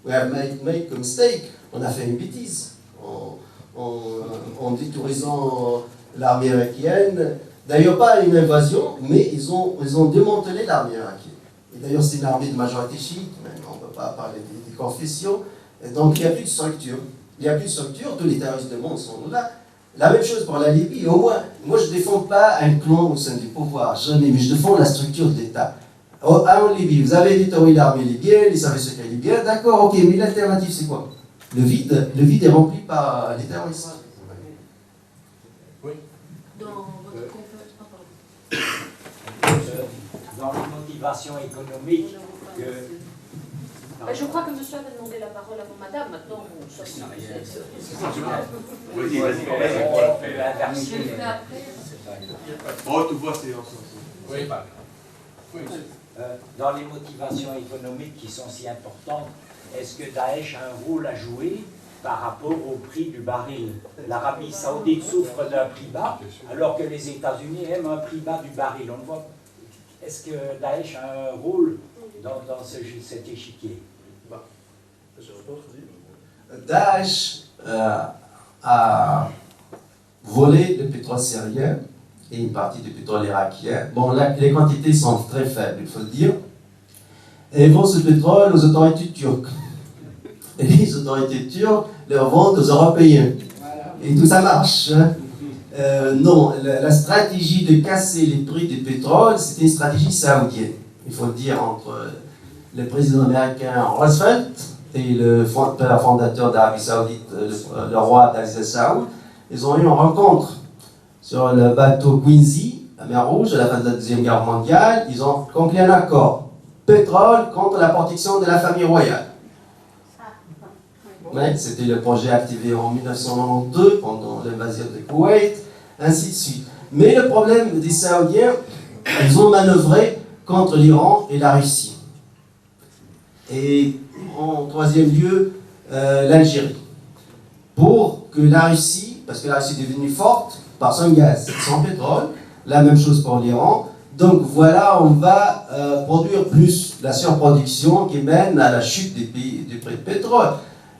we have made a mistake, on a fait une bêtise en détruisant l'armée irakienne. D'ailleurs, pas une invasion, mais ils ont démantelé l'armée irakienne. Et d'ailleurs, c'est une armée de majorité chiite, on ne peut pas parler des confessions. Et donc, il n'y a plus de structure. Il n'y a plus de structure, tous les terroristes du monde sont là. La même chose pour la Libye, au moins, moi je ne défends pas un clan au sein du pouvoir, jamais, mais je défends la structure de l'État. En Libye, vous avez détruit l'armée libyenne, les services secrets libyens, d'accord, ok, mais l'alternative c'est quoi? Le vide est rempli par les terroristes. Oui. Dans votre conférence, dans les motivations économiques que... Je crois que monsieur avait demandé la parole avant madame, maintenant on choisit. Oui, vas-y, Je le ferai après. Oh, tu vois, c'est ensemble. Oui. Dans les motivations économiques qui sont si importantes, est-ce que Daesh a un rôle à jouer par rapport au prix du baril? L'Arabie Saoudite souffre d'un prix bas, alors que les États-Unis aiment un prix bas du baril. On voit. Est-ce que Daesh a un rôle dans cet échiquier? Daesh a volé le pétrole syrien et une partie du pétrole irakien. Bon, là, les quantités sont très faibles, il faut le dire. Et ils vendent ce pétrole aux autorités turques. Et les autorités turques le vendent aux Européens. Et tout ça marche. Hein. Non, la stratégie de casser les prix du pétrole, c'était une stratégie saoudienne. Il faut le dire, entre le président américain Roosevelt et le père fondateur d'Arabie Saoudite, le roi d'Al Saoud. Ils ont eu une rencontre sur le bateau Quincy, la mer Rouge, à la fin de la Deuxième Guerre mondiale. Ils ont conclu un accord. Pétrole contre la protection de la famille royale. Ouais, c'était le projet activé en 1992 pendant l'invasion de Koweït, ainsi de suite. Mais le problème des Saoudiens, ils ont manœuvré contre l'Iran et la Russie. Et en troisième lieu, l'Algérie. Pour que la Russie, parce que la Russie est devenue forte par son gaz, son pétrole, la même chose pour l'Iran. Donc voilà, on va produire plus, la surproduction qui mène à la chute du prix de pétrole.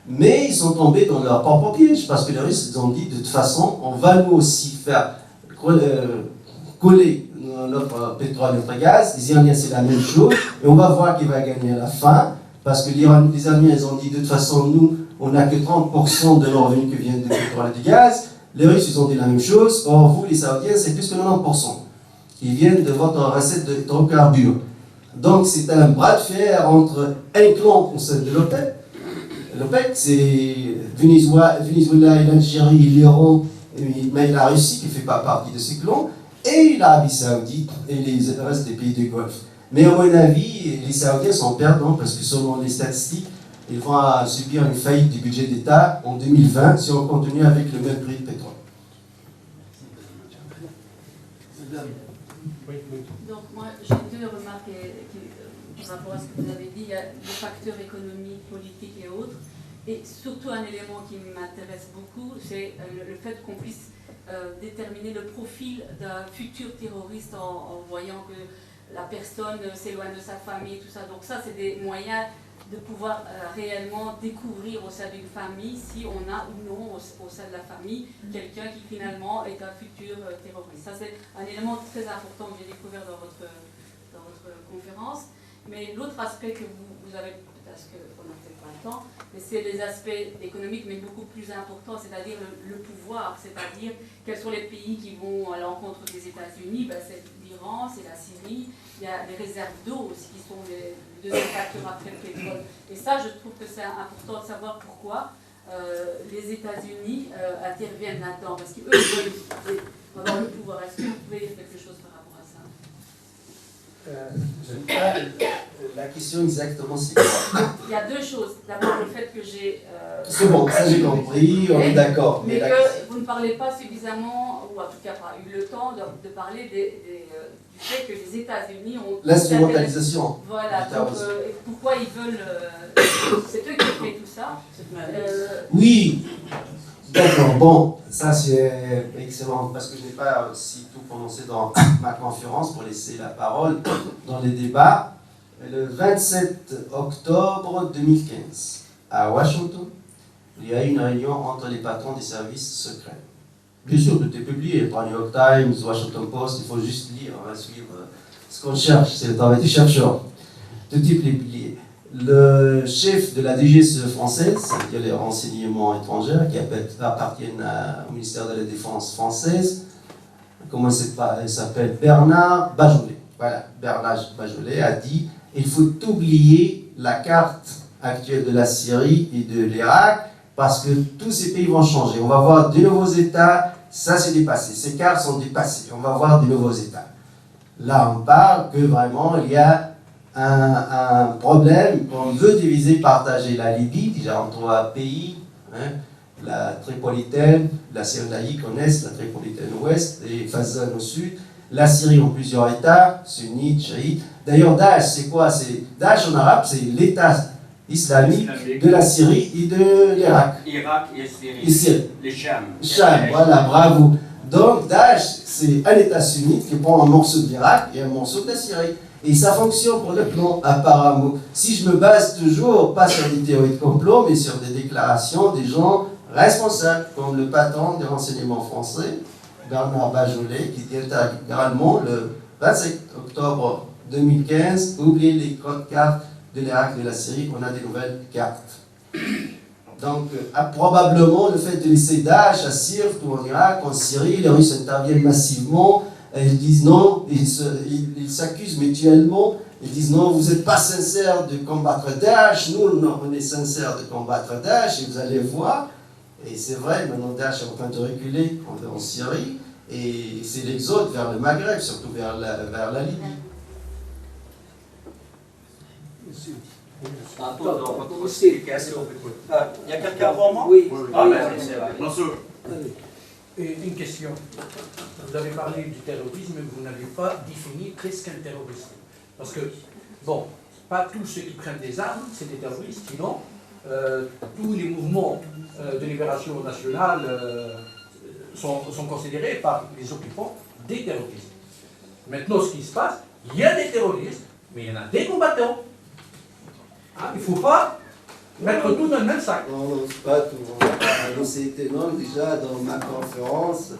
Mais ils sont tombés dans leur propre piège, parce que les Russes ils ont dit de toute façon, on va nous aussi faire coller notre pétrole, notre gaz. Les Iraniens c'est la même chose, et on va voir qui va gagner à la fin, parce que les Iraniens ils ont dit de toute façon, nous, on n'a que 30% de nos revenus qui viennent du pétrole et du gaz. Les Russes ils ont dit la même chose, or vous les Saoudiens c'est plus que 90%. Qui viennent de votre recette d'hydrocarbures. Donc c'est un bras de fer entre un clan au sein de l'OTAN, Le fait, c'est Venezuela et l'Algérie, l'Iran, mais la Russie qui ne fait pas partie de ces clans, et l'Arabie Saoudite et le reste des pays du Golfe. Mais à mon avis, les Saoudiens sont perdants parce que selon les statistiques, ils vont subir une faillite du budget d'État en 2020 si on continue avec le même prix de pétrole. Donc moi j'ai deux remarques par rapport à ce que vous avez dit. Il y a des facteurs économiques, politiques et autres. Et surtout un élément qui m'intéresse beaucoup, c'est le fait qu'on puisse déterminer le profil d'un futur terroriste en voyant que la personne s'éloigne de sa famille, tout ça. Donc ça, c'est des moyens de pouvoir réellement découvrir au sein d'une famille si on a ou non au sein de la famille quelqu'un qui finalement est un futur terroriste. Ça, c'est un élément très important que j'ai découvert dans votre conférence. Mais l'autre aspect que vous avez, parce qu'on n'a peut-être pas le temps, mais c'est les aspects économiques, mais beaucoup plus importants, c'est-à-dire le pouvoir, c'est-à-dire quels sont les pays qui vont à l'encontre des États-Unis. Ben, c'est l'Iran, c'est la Syrie, il y a les réserves d'eau aussi qui sont les deuxième facteurs après le pétrole. Et ça, je trouve que c'est important de savoir pourquoi les États-Unis interviennent là-dedans, parce qu'eux veulent avoir le pouvoir. Est-ce que vous pouvez dire quelque chose par rapport à ça? La question exactement, c'est quoi? Il y a deux choses. D'abord, le fait que j'ai... c'est bon, ça j'ai compris, on est d'accord. Mais que vous ne parlez pas suffisamment, ou en tout cas pas eu le temps de parler du fait que les États-Unis ont... L'instrumentalisation. Voilà, donc pourquoi ils veulent... c'est eux qui ont fait tout ça. Oui, d'accord, bon, ça c'est excellent, parce que je n'ai pas aussi tout prononcé dans ma conférence pour laisser la parole dans les débats. Le 27 octobre 2015, à Washington, il y a eu une réunion entre les patrons des services secrets. Bien sûr, tout est publié par New York Times, Washington Post, il faut juste lire, suivre ce qu'on cherche, c'est le travail des chercheurs. Tout est publié. Le chef de la DGSE française, c'est-à-dire les renseignements étrangers, qui appartiennent au ministère de la Défense française, comment il s'appelle, Bernard Bajolet. Voilà, Bernard Bajolet a dit il faut oublier la carte actuelle de la Syrie et de l'Irak parce que tous ces pays vont changer. On va voir de nouveaux États, ça c'est dépassé. Ces cartes sont dépassées, on va voir de nouveaux États. Là, on parle que vraiment il y a un problème qu'on veut diviser, partager la Libye, déjà en 3 pays, hein, la Tripolitaine, la Syrie qu'on est, la Tripolitaine ouest et Fazan au sud, la Syrie en plusieurs États, sunnites, chiites. D'ailleurs, Daesh, c'est quoi? Daesh en arabe, c'est l'État islamique de la Syrie et de l'Irak. Irak et Syrie. Les Cham. Cham, voilà, bravo. Donc, Daesh, c'est un État sunnite qui prend un morceau de l'Irak et un morceau de la Syrie. Et ça fonctionne pour le plan, apparemment. Si je me base toujours, pas sur des théories de complot, mais sur des déclarations des gens responsables, comme le patron des renseignements français, Bernard Bajolet, qui dit littéralement le 27 octobre 2015, oubliez les cartes de l'Irak et de la Syrie, on a des nouvelles cartes. Donc, probablement, le fait de laisser Daesh à Syrie, tout en Irak, en Syrie, les Russes interviennent massivement, et ils disent non, ils s'accusent mutuellement, ils disent non, vous n'êtes pas sincères de combattre Daesh, nous, non, on est sincères de combattre Daesh, et vous allez voir. Et c'est vrai, maintenant Daesh est en train de reculer en Syrie, et c'est l'exode vers le Maghreb, surtout vers la Libye. Dans votre explication. Il y a quelqu'un avant moi? Oui. Ah ben, c'est vrai. Bonsoir. Une question. Vous avez parlé du terrorisme, mais vous n'avez pas défini qu'est-ce qu'un terroriste. Parce que, bon, pas tous ceux qui prennent des armes, c'est des terroristes, sinon, tous les mouvements de libération nationale sont considérés par les occupants des terroristes. Maintenant, ce qui se passe, il y a des terroristes, mais il y en a des combattants. Hein, il ne faut pas mettre tout dans le même sac. Non, c'est pas tout. C'est énorme. Déjà, dans ma conférence,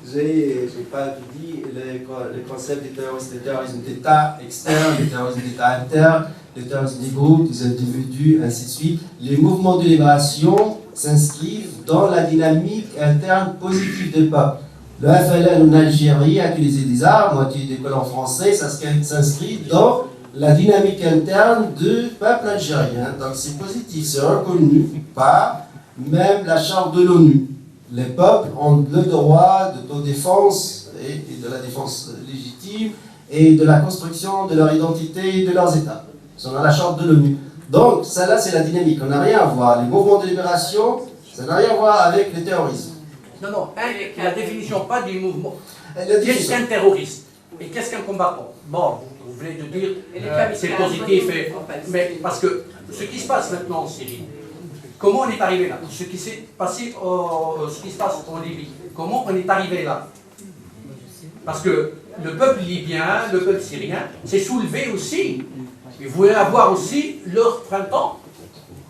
j'ai pas dit le concept du terrorisme d'État externe, le terrorisme d'État interne, le terrorisme des groupes, des individus, ainsi de suite. Les mouvements de libération s'inscrivent dans la dynamique interne positive des peuples. Le FLN en Algérie a utilisé des armes, a utilisé des colons français, ça s'inscrit dans la dynamique interne du peuple algérien. Donc c'est positif, c'est reconnu par même la charte de l'ONU. Les peuples ont le droit d'autodéfense et de la défense légitime et de la construction de leur identité et de leurs États. C'est dans la charte de l'ONU. Donc ça là c'est la dynamique, on n'a rien à voir. Les mouvements de libération, ça n'a rien à voir avec le terrorisme. Non, non, la définition, pas du mouvement. Qu'est-ce qu'un terroriste et qu'est-ce qu'un combattant? Bon, vous venez de dire c'est positif, mais parce que ce qui se passe maintenant en Syrie, comment on est arrivé là? Ce qui s'est passé, ce qui se passe en Libye, comment on est arrivé là? Parce que le peuple libyen, le peuple syrien s'est soulevé aussi. Ils voulaient avoir aussi leur printemps.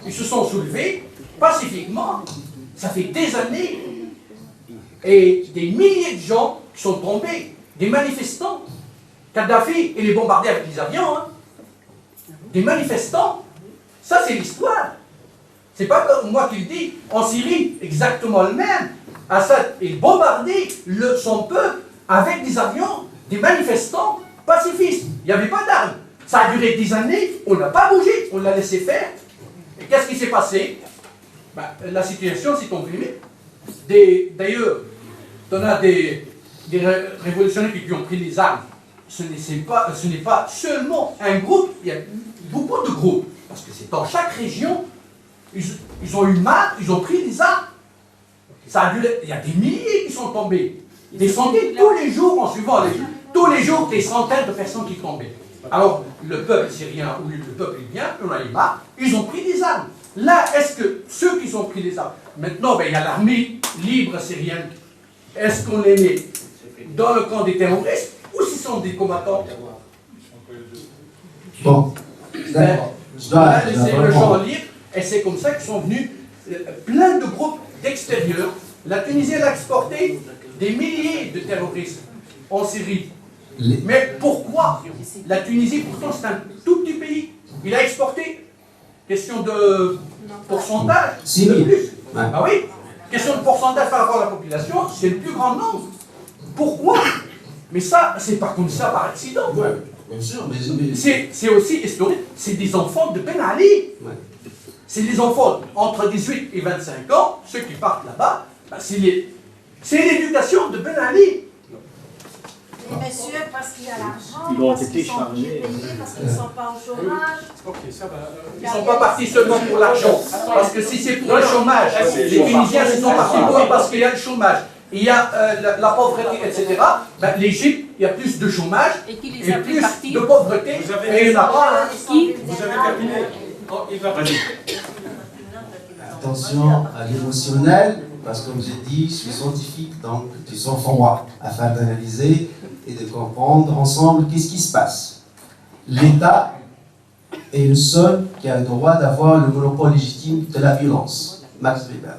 Ils se sont soulevés pacifiquement. Ça fait des années. Et des milliers de gens qui sont tombés, des manifestants. Kadhafi, il est bombardé avec des avions. Hein. Des manifestants. Ça, c'est l'histoire. C'est pas comme moi qui le dis. En Syrie, exactement le même. Assad est bombardé, son peuple, avec des avions, des manifestants pacifistes. Il n'y avait pas d'armes. Ça a duré des années, on n'a pas bougé, on l'a laissé faire. Et qu'est-ce qui s'est passé? La situation s'est comprimée. D'ailleurs, on a des révolutionnaires qui ont pris les armes. Ce n'est pas seulement un groupe, il y a beaucoup de groupes. Parce que c'est dans chaque région, ils ont eu marre, ils ont pris les armes. Il y a des milliers qui sont tombés. Des centaines tous les jours en suivant tous les jours des centaines de personnes qui tombaient. Alors, le peuple syrien ou le peuple libyen, on a eu marre, ils ont pris des armes. Là, est-ce que ceux qui ont pris des armes, maintenant, il y a l'armée libre syrienne, est-ce qu'on les met dans le camp des terroristes ou ce sont des combattants? Bon, d'accord. On a laissé le champ libre et c'est comme ça qu'ils sont venus plein de groupes d'extérieur. La Tunisie elle a exporté des milliers de terroristes en Syrie. Mais pourquoi? La Tunisie, pourtant, c'est un tout petit pays. Il a exporté. Question de pourcentage. Si, de oui. plus. Ouais. Ah oui. Question de pourcentage par rapport à la population, c'est le plus grand nombre. Pourquoi? Mais ça, c'est pas comme ça par accident. Ouais, bien sûr, mais... C'est aussi historique. C'est des enfants de Ben Ali. Ouais. C'est des enfants entre 18 et 25 ans, ceux qui partent là-bas, c'est l'éducation de Ben Ali. Les messieurs, parce qu'il y a l'argent, Ils ont parce été qu'ils sont chargés. payés, parce qu'ils ne sont pas au chômage. Ils ne sont pas partis seulement pour l'argent. Parce que si c'est pour le chômage, les Tunisiens se sont partis pour parce qu'il y a le chômage. Il y a la pauvreté, etc. L'Égypte, il y a plus de chômage et plus de pauvreté. Et il n'y en a pas. Vous avez terminé. Il va passer. Attention à l'émotionnel, parce que comme j'ai dit, je suis scientifique, donc tu sors pour moi, afin d'analyser et de comprendre ensemble qu'est-ce qui se passe. L'État est le seul qui a le droit d'avoir le monopole légitime de la violence. Max Weber.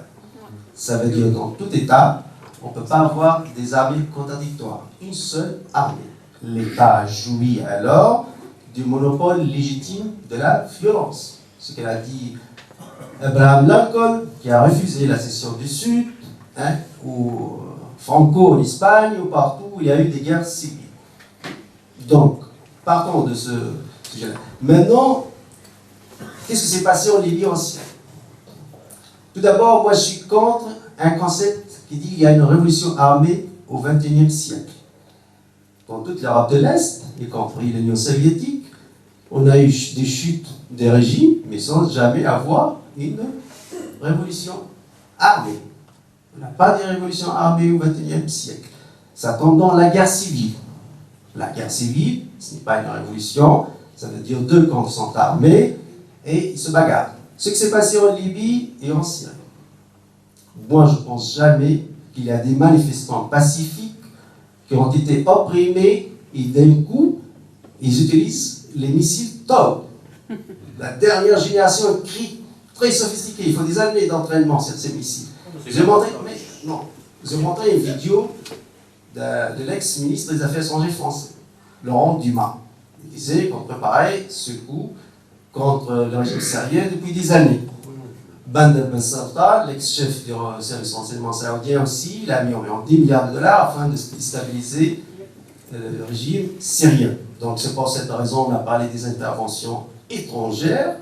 Ça veut dire que dans tout État, on ne peut pas avoir des armées contradictoires. Une seule armée. L'État jouit alors du monopole légitime de la violence. Ce qu'elle a dit Abraham Lincoln, qui a refusé la cession du Sud, ou Franco en Espagne, ou partout où il y a eu des guerres civiles. Donc, partons de ce sujet-là. Maintenant, qu'est-ce qui s'est passé en Libye ancienne? Tout d'abord, moi je suis contre un concept qui dit qu'il y a une révolution armée au XXIe siècle. Dans toute l'Europe de l'Est, y compris l'Union soviétique, on a eu des chutes des régimes, mais sans jamais avoir une révolution armée. On n'a pas de révolution armée au XXIe siècle. Ça tombe dans la guerre civile. La guerre civile, ce n'est pas une révolution, ça veut dire deux camps sont armés et ils se bagarrent. Ce qui s'est passé en Libye et en Syrie. Moi, je ne pense jamais qu'il y a des manifestants pacifiques qui ont été opprimés et d'un coup, ils utilisent les missiles TOW. La dernière génération crie très sophistiquée. Il faut des années d'entraînement sur ces missiles. J'ai montré une vidéo de l'ex-ministre des Affaires étrangères français, Laurent Dumas. Il disait qu'on préparait ce coup contre le régime syrien depuis des années. Bandar Ben Salta, l'ex-chef du service de renseignement saoudien aussi, il a mis environ 10 milliards de dollars afin de stabiliser le régime syrien. Donc c'est pour cette raison qu'on a parlé des interventions étrangères,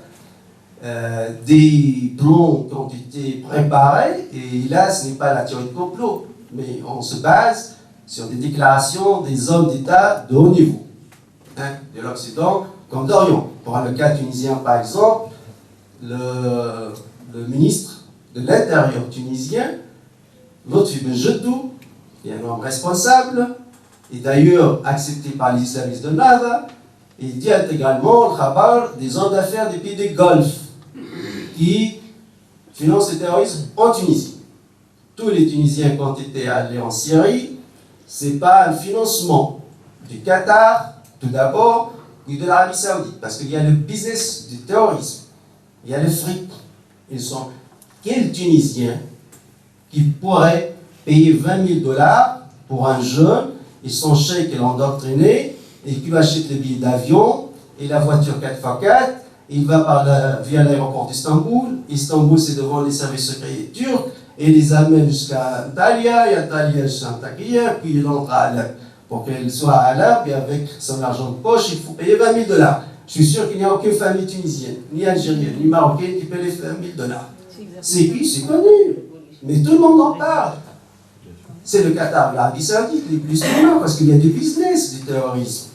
des plans qui ont été préparés, et là ce n'est pas la théorie de complot, mais on se base sur des déclarations des hommes d'État de haut niveau, de l'Occident comme d'Orient. Pour le cas tunisien par exemple, le ministre de l'Intérieur tunisien, Lotfi Benjedou, qui est un homme responsable, et d'ailleurs accepté par les islamistes de Nada, il dit intégralement le khabar des hommes d'affaires des pays du Golfe qui financent le terrorisme en Tunisie. Tous les Tunisiens qui ont été allés en Syrie, ce n'est pas un financement du Qatar, tout d'abord, ni de l'Arabie Saoudite, parce qu'il y a le business du terrorisme, il y a le fric. Ils sont quel Tunisien qui pourrait payer 20 000 $ pour un jeune, et son chèque est endoctriné, et qui lui achète le billet d'avion et la voiture 4x4, il va via l'aéroport d'Istanbul. Istanbul, c'est devant les services secrets turcs, et les amène jusqu'à Antalya, et Antalya jusqu'à Antakya, puis il entre à Alep. Pour qu'elle soit à Alep, et avec son argent de poche, il faut payer 20 000 $. Je suis sûr qu'il n'y a aucune famille tunisienne, ni algérienne, ni marocaine qui paie les 20 000 $. C'est qui? C'est connu. Mais tout le monde en parle. C'est le Qatar, l'Arabie Saoudite, les plus communs, parce qu'il y a du business, du terrorisme.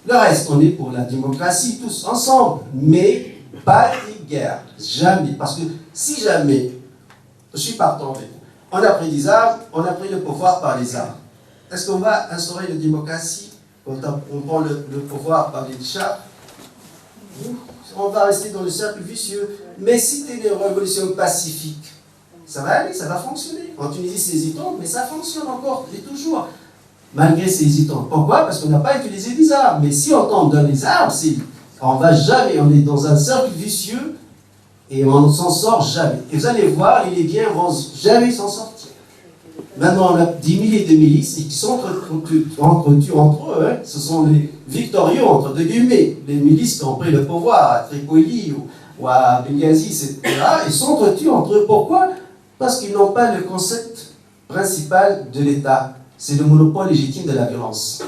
Le reste, on est pour la démocratie, tous ensemble. Mais pas des guerres. Jamais. Parce que si jamais, je suis partant avec vous, on a pris des armes, on a pris le pouvoir par les armes. Est-ce qu'on va instaurer une démocratie quand on prend le pouvoir par les chars? On va rester dans le cercle vicieux. Mais si c'est une révolution pacifique, ça va aller, ça va fonctionner. En Tunisie, c'est hésitant, mais ça fonctionne encore et toujours. Malgré ces hésitants. Pourquoi? Parce qu'on n'a pas utilisé des armes. Mais si on tombe dans les armes, on va jamais, on est dans un cercle vicieux et on ne s'en sort jamais. Et vous allez voir, les Libyens ne vont jamais s'en sortir. Maintenant, on a des milliers de milices qui sont entretuées entre eux. Ce sont les victorieux, entre deux guillemets. Les milices qui ont pris le pouvoir à Tripoli ou à Benghazi, etc. Ils s'entretuent entre eux. Pourquoi? Parce qu'ils n'ont pas le concept principal de l'État. C'est le monopole légitime de la violence.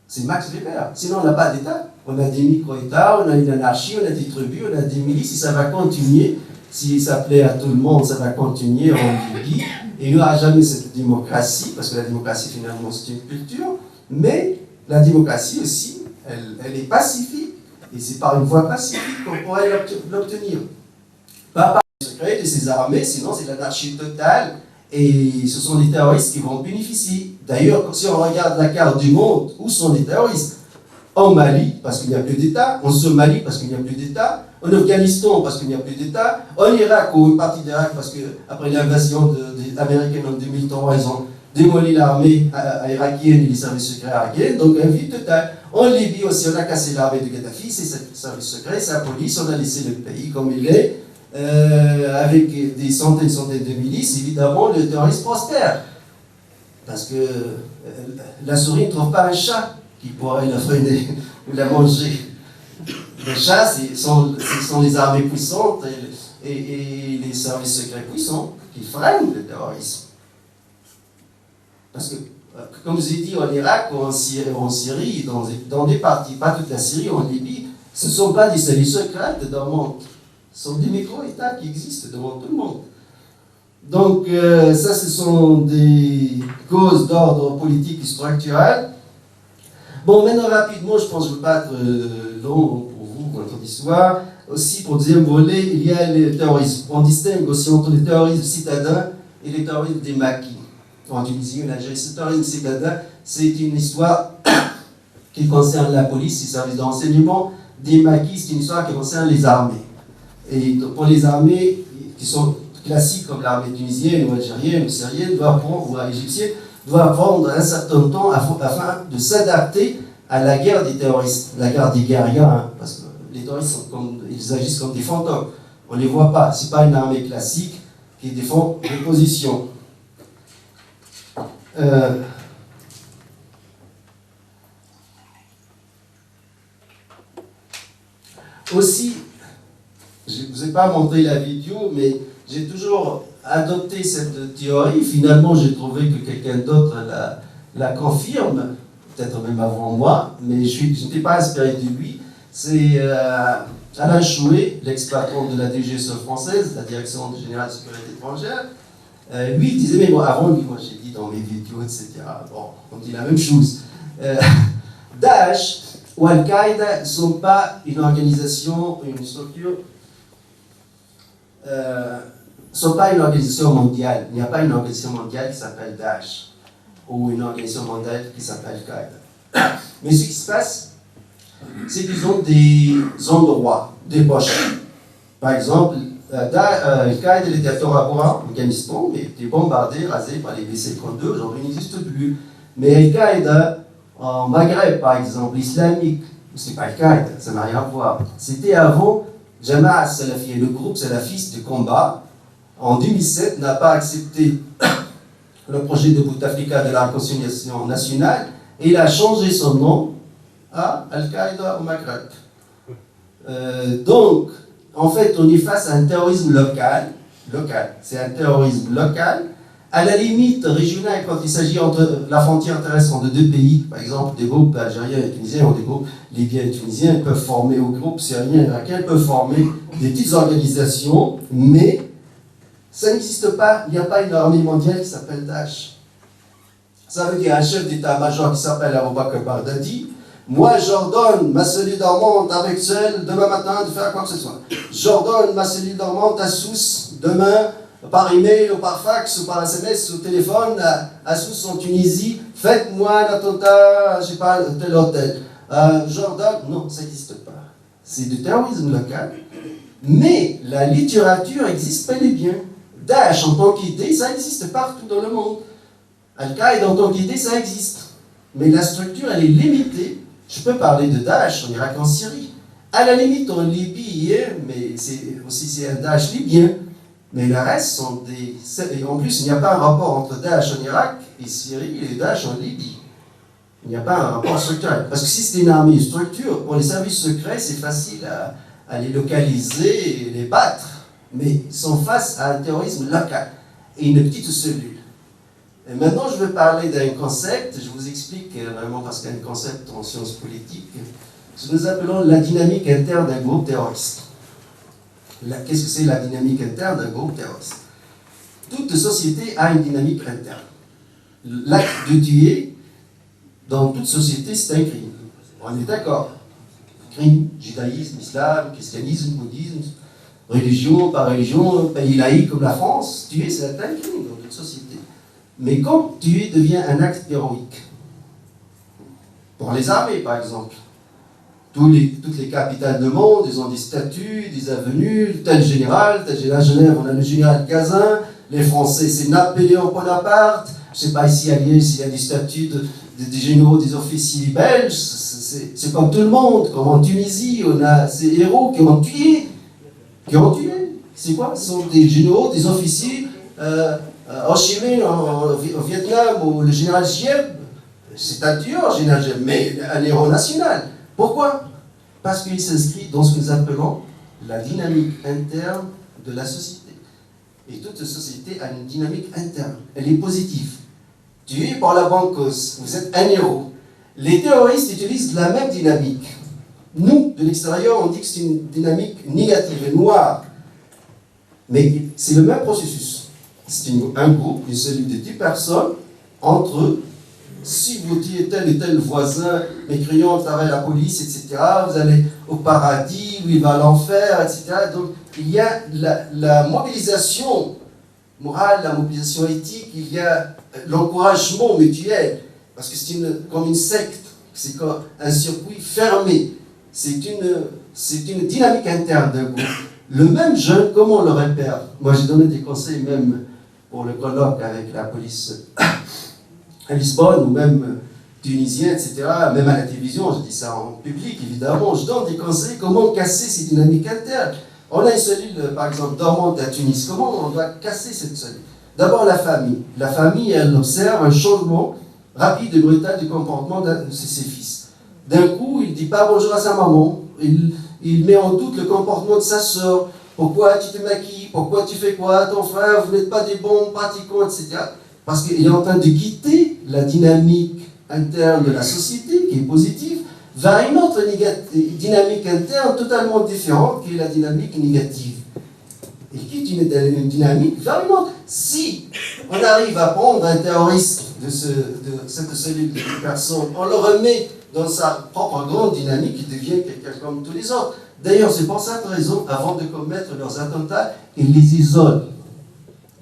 C'est Max Weber. Sinon, on n'a pas d'État. On a des micro-États, on a une anarchie, on a des tribus, on a des milices, et ça va continuer. Si ça plaît à tout le monde, ça va continuer en Libye. Et il n'y aura jamais cette démocratie, parce que la démocratie, finalement, c'est une culture. Mais la démocratie aussi, elle est pacifique. Et c'est par une voie pacifique qu'on pourrait l'obtenir. Pas par le secret de ces armées, sinon c'est l'anarchie totale. Et ce sont les terroristes qui vont bénéficier. D'ailleurs, si on regarde la carte du monde, où sont les terroristes? En Mali, parce qu'il n'y a plus d'État. En Somalie, parce qu'il n'y a plus d'État. En Afghanistan, parce qu'il n'y a plus d'État. En Irak, ou une partie d'Irak, parce qu'après l'invasion des Américains en 2003, ils ont démoli l'armée irakienne et les services secrets irakiens. Donc, un vide total. En Libye aussi, on a cassé l'armée de Gaddafi, c'est ses services secrets, sa police, on a laissé le pays comme il est. Avec des centaines de milices, évidemment, le terrorisme prospère. Parce que la souris ne trouve pas un chat qui pourrait la freiner ou la manger. Les chats, ce sont les armées puissantes et les services secrets puissants qui freinent le terrorisme. Parce que, comme je vous ai dit, en Irak ou en Syrie, dans des parties, pas toute la Syrie, en Libye, ce ne sont pas des services secrets dans le monde. Ce sont des micro-États qui existent devant tout le monde. Donc, ça, ce sont des causes d'ordre politique et structurel. Bon, maintenant, rapidement, je pense que je ne vais pas être long pour vous, pour notre histoire. Aussi, pour le deuxième volet, il y a le terrorisme. On distingue aussi entre les terrorismes citadins et les terrorismes des maquis. En Tunisie, en Algérie, ce terrorisme citadin, c'est une histoire qui concerne la police, les services de renseignement. Des maquis, c'est une histoire qui concerne les armées. Et pour les armées qui sont classiques comme l'armée tunisienne ou algérienne ou syrienne ou égyptienne, doivent prendre un certain temps afin de s'adapter à la guerre des terroristes, la guerre des guerriers, hein, parce que les terroristes ils agissent comme des fantômes. On ne les voit pas. Ce n'est pas une armée classique qui défend des positions. Aussi, je ne vous ai pas montré la vidéo, mais j'ai toujours adopté cette théorie. Finalement, j'ai trouvé que quelqu'un d'autre la confirme, peut-être même avant moi, mais je n'étais pas inspiré de lui. C'est Alain Chouet, l'ex-patron de la DGSE française, la Direction Générale de Sécurité étrangère. Lui, il disait, mais moi, avant lui, moi j'ai dit dans mes vidéos, etc. Bon, on dit la même chose. Daesh ou Al-Qaïda ne sont pas une organisation, une structure, sont pas une organisation mondiale. Il n'y a pas une organisation mondiale qui s'appelle Daesh ou une organisation mondiale qui s'appelle Al-Qaïda. Mais ce qui se passe, c'est qu'ils ont des endroits, des poches. Par exemple, Al-Qaïda était à Tora en Afghanistan, mais était bombardé, rasé par les B-52, aujourd'hui il n'existe plus. Mais Al-Qaïda, en Maghreb par exemple, islamique, c'est pas Al-Qaïda, ça n'a rien à voir. C'était avant Jama'a Salafiyya, le groupe salafiste de combat, en 2007, n'a pas accepté le projet de Bouteflika de la réconciliation nationale et il a changé son nom à Al-Qaïda au Maghreb. Donc, en fait, on est face à un terrorisme local, c'est un terrorisme local, à la limite régionale quand il s'agit entre la frontière terrestre entre deux pays, par exemple des groupes algériens et tunisiens ou des groupes libyens et tunisiens peuvent former, ou groupes syriens et irakiens peuvent former des petites organisations, mais ça n'existe pas, il n'y a pas une armée mondiale qui s'appelle Daesh. Ça veut dire un chef d'état-major qui s'appelle Abou Bakr Baghdadi. Moi, j'ordonne ma cellule dormante avec celle demain matin de faire quoi que ce soit. J'ordonne ma cellule dormante à Sousse demain par email ou par fax ou par SMS ou téléphone à Sousse en Tunisie. Faites-moi un attentat, je sais pas, tel hôtel. J'ordonne. Non, ça n'existe pas. C'est du terrorisme local. Mais la littérature existe bel et bien. Daesh en tant qu'idée, ça existe partout dans le monde. Al-Qaïda en tant qu'idée, ça existe. Mais la structure, elle est limitée. Je peux parler de Daesh en Irak, en Syrie. À la limite, en Libye, mais c'est un Daesh libyen. Mais le reste sont des... Et en plus, il n'y a pas un rapport entre Daesh en Irak et Syrie et Daesh en Libye. Il n'y a pas un rapport structurel. Parce que si c'était une armée, une structure, pour les services secrets, c'est facile à les localiser et les battre. Mais ils sont face à un terrorisme local et une petite cellule. Et maintenant, je veux parler d'un concept, je vous explique vraiment parce qu'il y a un concept en sciences politiques, ce que nous appelons la dynamique interne d'un groupe terroriste. Qu'est-ce que c'est la dynamique interne d'un groupe terroriste? Toute société a une dynamique interne. L'acte de tuer, dans toute société, c'est un crime. On est d'accord. Crime, judaïsme, islam, christianisme, bouddhisme, religion, par religion, pays laïque comme la France, tuer, c'est un crime dans toute société. Mais quand tuer devient un acte héroïque, pour les armées par exemple, toutes les capitales du monde, ils ont des statues, des avenues, tel général, à Genève, on a le général Cazin, les Français, c'est Napoléon Bonaparte, je ne sais pas ici à Liège s'il y a des statues des généraux, des officiers belges, c'est comme tout le monde, comme en Tunisie, on a ces héros qui ont tué. C'est quoi? Ce sont des généraux, des officiers, en Chine, au Vietnam, ou le général Gieb, c'est un tueur, général Gieb, mais un héros national. Pourquoi? Parce qu'il s'inscrit dans ce que nous appelons la dynamique interne de la société. Et toute société a une dynamique interne. Elle est positive. Tué par la bonne cause, vous êtes un héros. Les terroristes utilisent la même dynamique. Nous, de l'extérieur, on dit que c'est une dynamique négative et noire. Mais c'est le même processus. C'est un groupe, une cellule de 10 personnes, entre eux. Si vous tuez tel et tel voisin, mécréant à travers la police, etc., vous allez au paradis, ou il va à l'enfer, etc. Donc, il y a la mobilisation morale, la mobilisation éthique, il y a l'encouragement mutuel, parce que c'est comme une secte, c'est comme un circuit fermé, c'est une dynamique interne d'un groupe. Le même jeune, comment on le repère? Moi, j'ai donné des conseils même pour le colloque avec la police à Lisbonne, ou même tunisien, etc., même à la télévision, je dis ça en public, évidemment, je donne des conseils comment casser ces dynamiques internes. On a une cellule, par exemple, dormante à Tunis, comment on doit casser cette cellule? D'abord la famille. La famille, elle observe un changement rapide et brutal du comportement de ses fils. D'un coup, il ne dit pas bonjour à sa maman, il met en doute le comportement de sa sœur. Pourquoi tu te maquilles? Pourquoi tu fais quoi? Ton frère, vous n'êtes pas des bons pratiquants, etc. Parce qu'il est en train de quitter la dynamique interne de la société, qui est positive, vers une autre dynamique interne totalement différente, qui est la dynamique négative. Et qui est une dynamique vers une autre. Si on arrive à prendre un terroriste de cette cellule de personnes, on le remet dans sa propre grande dynamique, il devient quelqu'un comme tous les autres. D'ailleurs, c'est pour cette raison, avant de commettre leurs attentats, ils les isolent.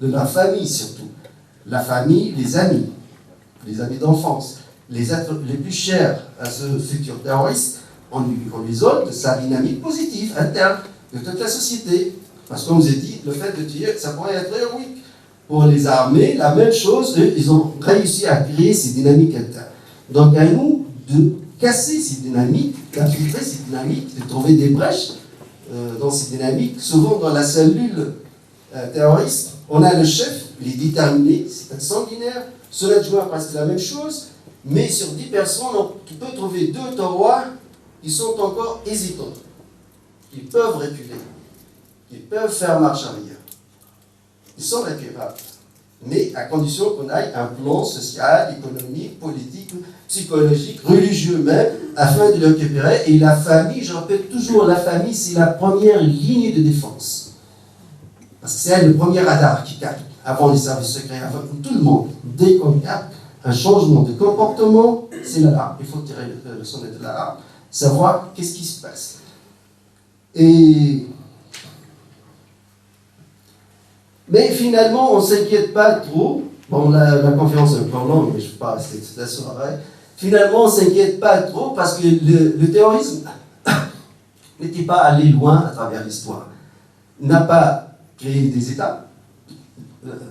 De la famille surtout. La famille, les amis d'enfance, les êtres les plus chers à ce futur terroriste, on l'isole de sa dynamique positive, interne, de toute la société. Parce que comme je vous ai dit, le fait de tuer, ça pourrait être héroïque. Pour les armées, la même chose, ils ont réussi à créer ces dynamiques internes. Donc à nous de casser ces dynamiques, d'infiltrer ces dynamiques, de trouver des brèches dans ces dynamiques. Souvent dans la cellule terroriste, on a le chef, il est déterminé, c'est un sanguinaire, son adjoint presque la même chose, mais sur 10 personnes, tu peux trouver 2 taurois qui sont encore hésitants. Ils peuvent reculer, ils peuvent faire marche arrière. Ils sont récupérables, mais à condition qu'on ait un plan social, économique, politique, psychologique, religieux même, afin de le récupérer. Et la famille, je répète toujours, la famille, c'est la première ligne de défense. Parce que c'est le premier radar qui capte, avant les services secrets, avant tout le monde. Dès qu'on capte un changement de comportement, c'est l'alarme. Il faut tirer le sonnet de l'alarme, savoir qu'est-ce qui se passe. Mais finalement, on ne s'inquiète pas trop. Bon, la conférence est encore longue, mais je ne vais pas rester toute la soirée. Finalement, on ne s'inquiète pas trop parce que le terrorisme n'était pas allé loin à travers l'histoire. Il n'a pas créé des États.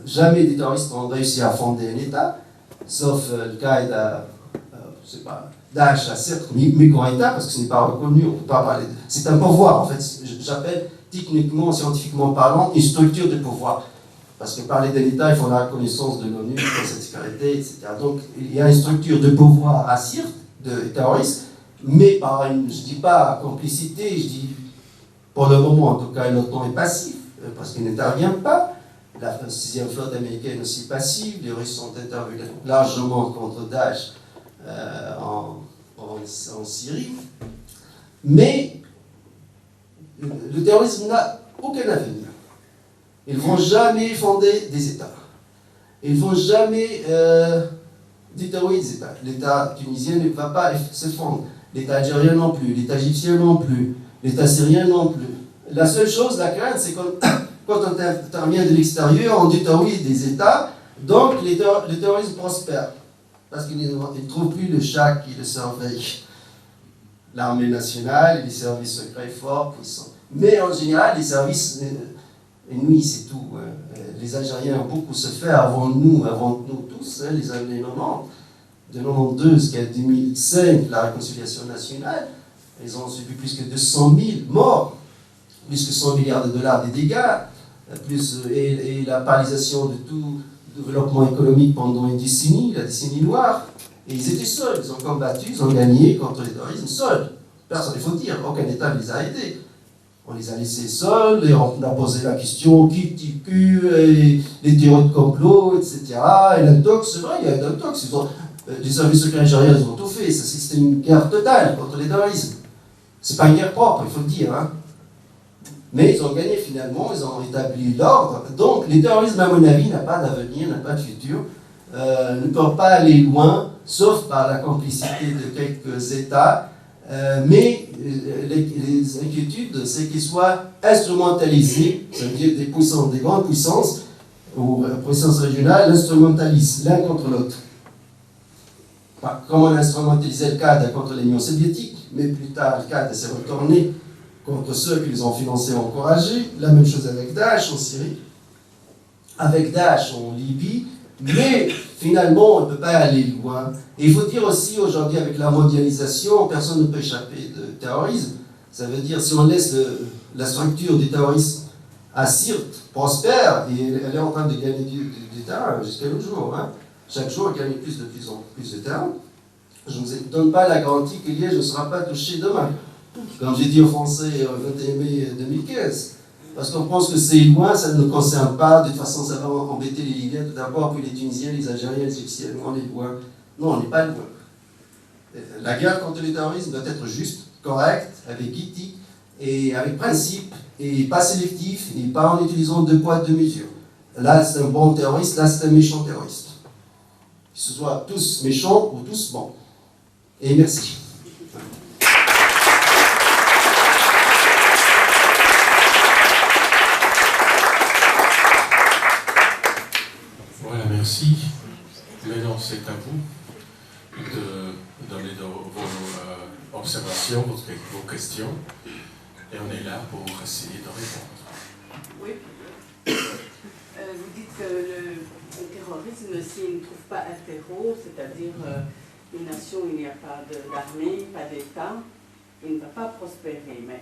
Jamais des terroristes ont réussi à fonder un État, sauf le Qaïda, je ne sais pas, Daesh, certes, micro-État, parce que ce n'est pas reconnu, on ne peut pas parler. C'est un pouvoir, en fait. J'appelle techniquement, scientifiquement parlant, une structure de pouvoir. Parce que parler d'un État, il faut la reconnaissance de l'ONU, de la sécurité, etc. Donc, il y a une structure de pouvoir à Sirte, de terroristes, mais par une, je ne dis pas complicité, je dis, pour le moment, en tout cas, l'OTAN est passif, parce qu'il n'intervient pas. La 6e flotte américaine aussi passive, les Russes sont intervenus largement contre Daesh en Syrie. Mais le terrorisme n'a aucun avenir. Ils ne vont jamais fonder des États. Ils ne vont jamais déterminer des États. L'État tunisien ne va pas se fondre. L'État algérien non plus. l'État égyptien non plus. L'État syrien non plus. La seule chose, la crainte, c'est quand on intervient de l'extérieur, on détruit des États, donc le terrorisme prospère. Parce qu'il ne trouve plus le chat qui le surveille. L'armée nationale et les services secrets forts, puissants. Mais en général, les services ennemis, c'est tout. Les Algériens ont beaucoup souffert avant nous tous, les années 90. De 92 jusqu'à 2005, la réconciliation nationale, ils ont subi plus que 200 000 morts, plus que 100 milliards de dollars de dégâts, et la paralysation de tout développement économique pendant une décennie, la décennie noire. Et ils étaient seuls, ils ont combattu, ils ont gagné contre le terrorisme seuls. Personne, il faut dire, aucun État ne les a aidés. On les a laissés seuls, et on a posé la question qui tue, les théories de complot, etc. Et l'intox, c'est vrai, il y a un intox. Les services secrets algériens, ils ont tout fait. C'était une guerre totale contre le terrorisme. C'est pas une guerre propre, il faut le dire. Hein. Mais ils ont gagné finalement, ils ont établi l'ordre. Donc, le terrorisme, à mon avis, n'a pas d'avenir, n'a pas de futur, ne peut pas aller loin, sauf par la complicité de quelques États. Mais les inquiétudes, c'est qu'ils soient instrumentalisés, c'est-à-dire des puissances, des grandes puissances, ou puissances régionales, instrumentalisent l'un contre l'autre. Comme on a instrumentalisé le Qaïda contre l'Union soviétique, mais plus tard, le Qaïda s'est retourné contre ceux qui les ont financés et encouragés. La même chose avec Daesh en Syrie, avec Daesh en Libye, mais finalement, on ne peut pas aller loin. Et il faut dire aussi, aujourd'hui, avec la mondialisation, personne ne peut échapper de terrorisme. Ça veut dire, si on laisse la structure du terrorisme à Sirte prospère, et elle est en train de gagner du terrain jusqu'à nos jours. Hein. Chaque jour, elle gagne plus en plus de terrain. Je ne vous donne pas la garantie que Liège ne sera pas touché demain. Comme j'ai dit aux Français le 21 mai 2015, Parce qu'on pense que c'est loin, ça ne nous concerne pas, de toute façon ça va embêter les Libyens tout d'abord, puis les Tunisiens, les Algériens, les Égyptiens, on est loin. Non, on n'est pas loin. La guerre contre le terrorisme doit être juste, correcte, avec éthique et avec principe, et pas sélectif, et pas en utilisant deux poids, deux mesures. Là c'est un bon terroriste, là c'est un méchant terroriste. Que ce soit tous méchants ou tous bons. Et merci. Voilà, merci. Maintenant, c'est à vous de donner vos observations, vos questions, et on est là pour essayer de répondre. Oui. Vous dites que le terrorisme, s'il ne trouve pas un terreau, c'est-à-dire une nation où il n'y a pas d'armée, pas d'État, il ne va pas prospérer. Mais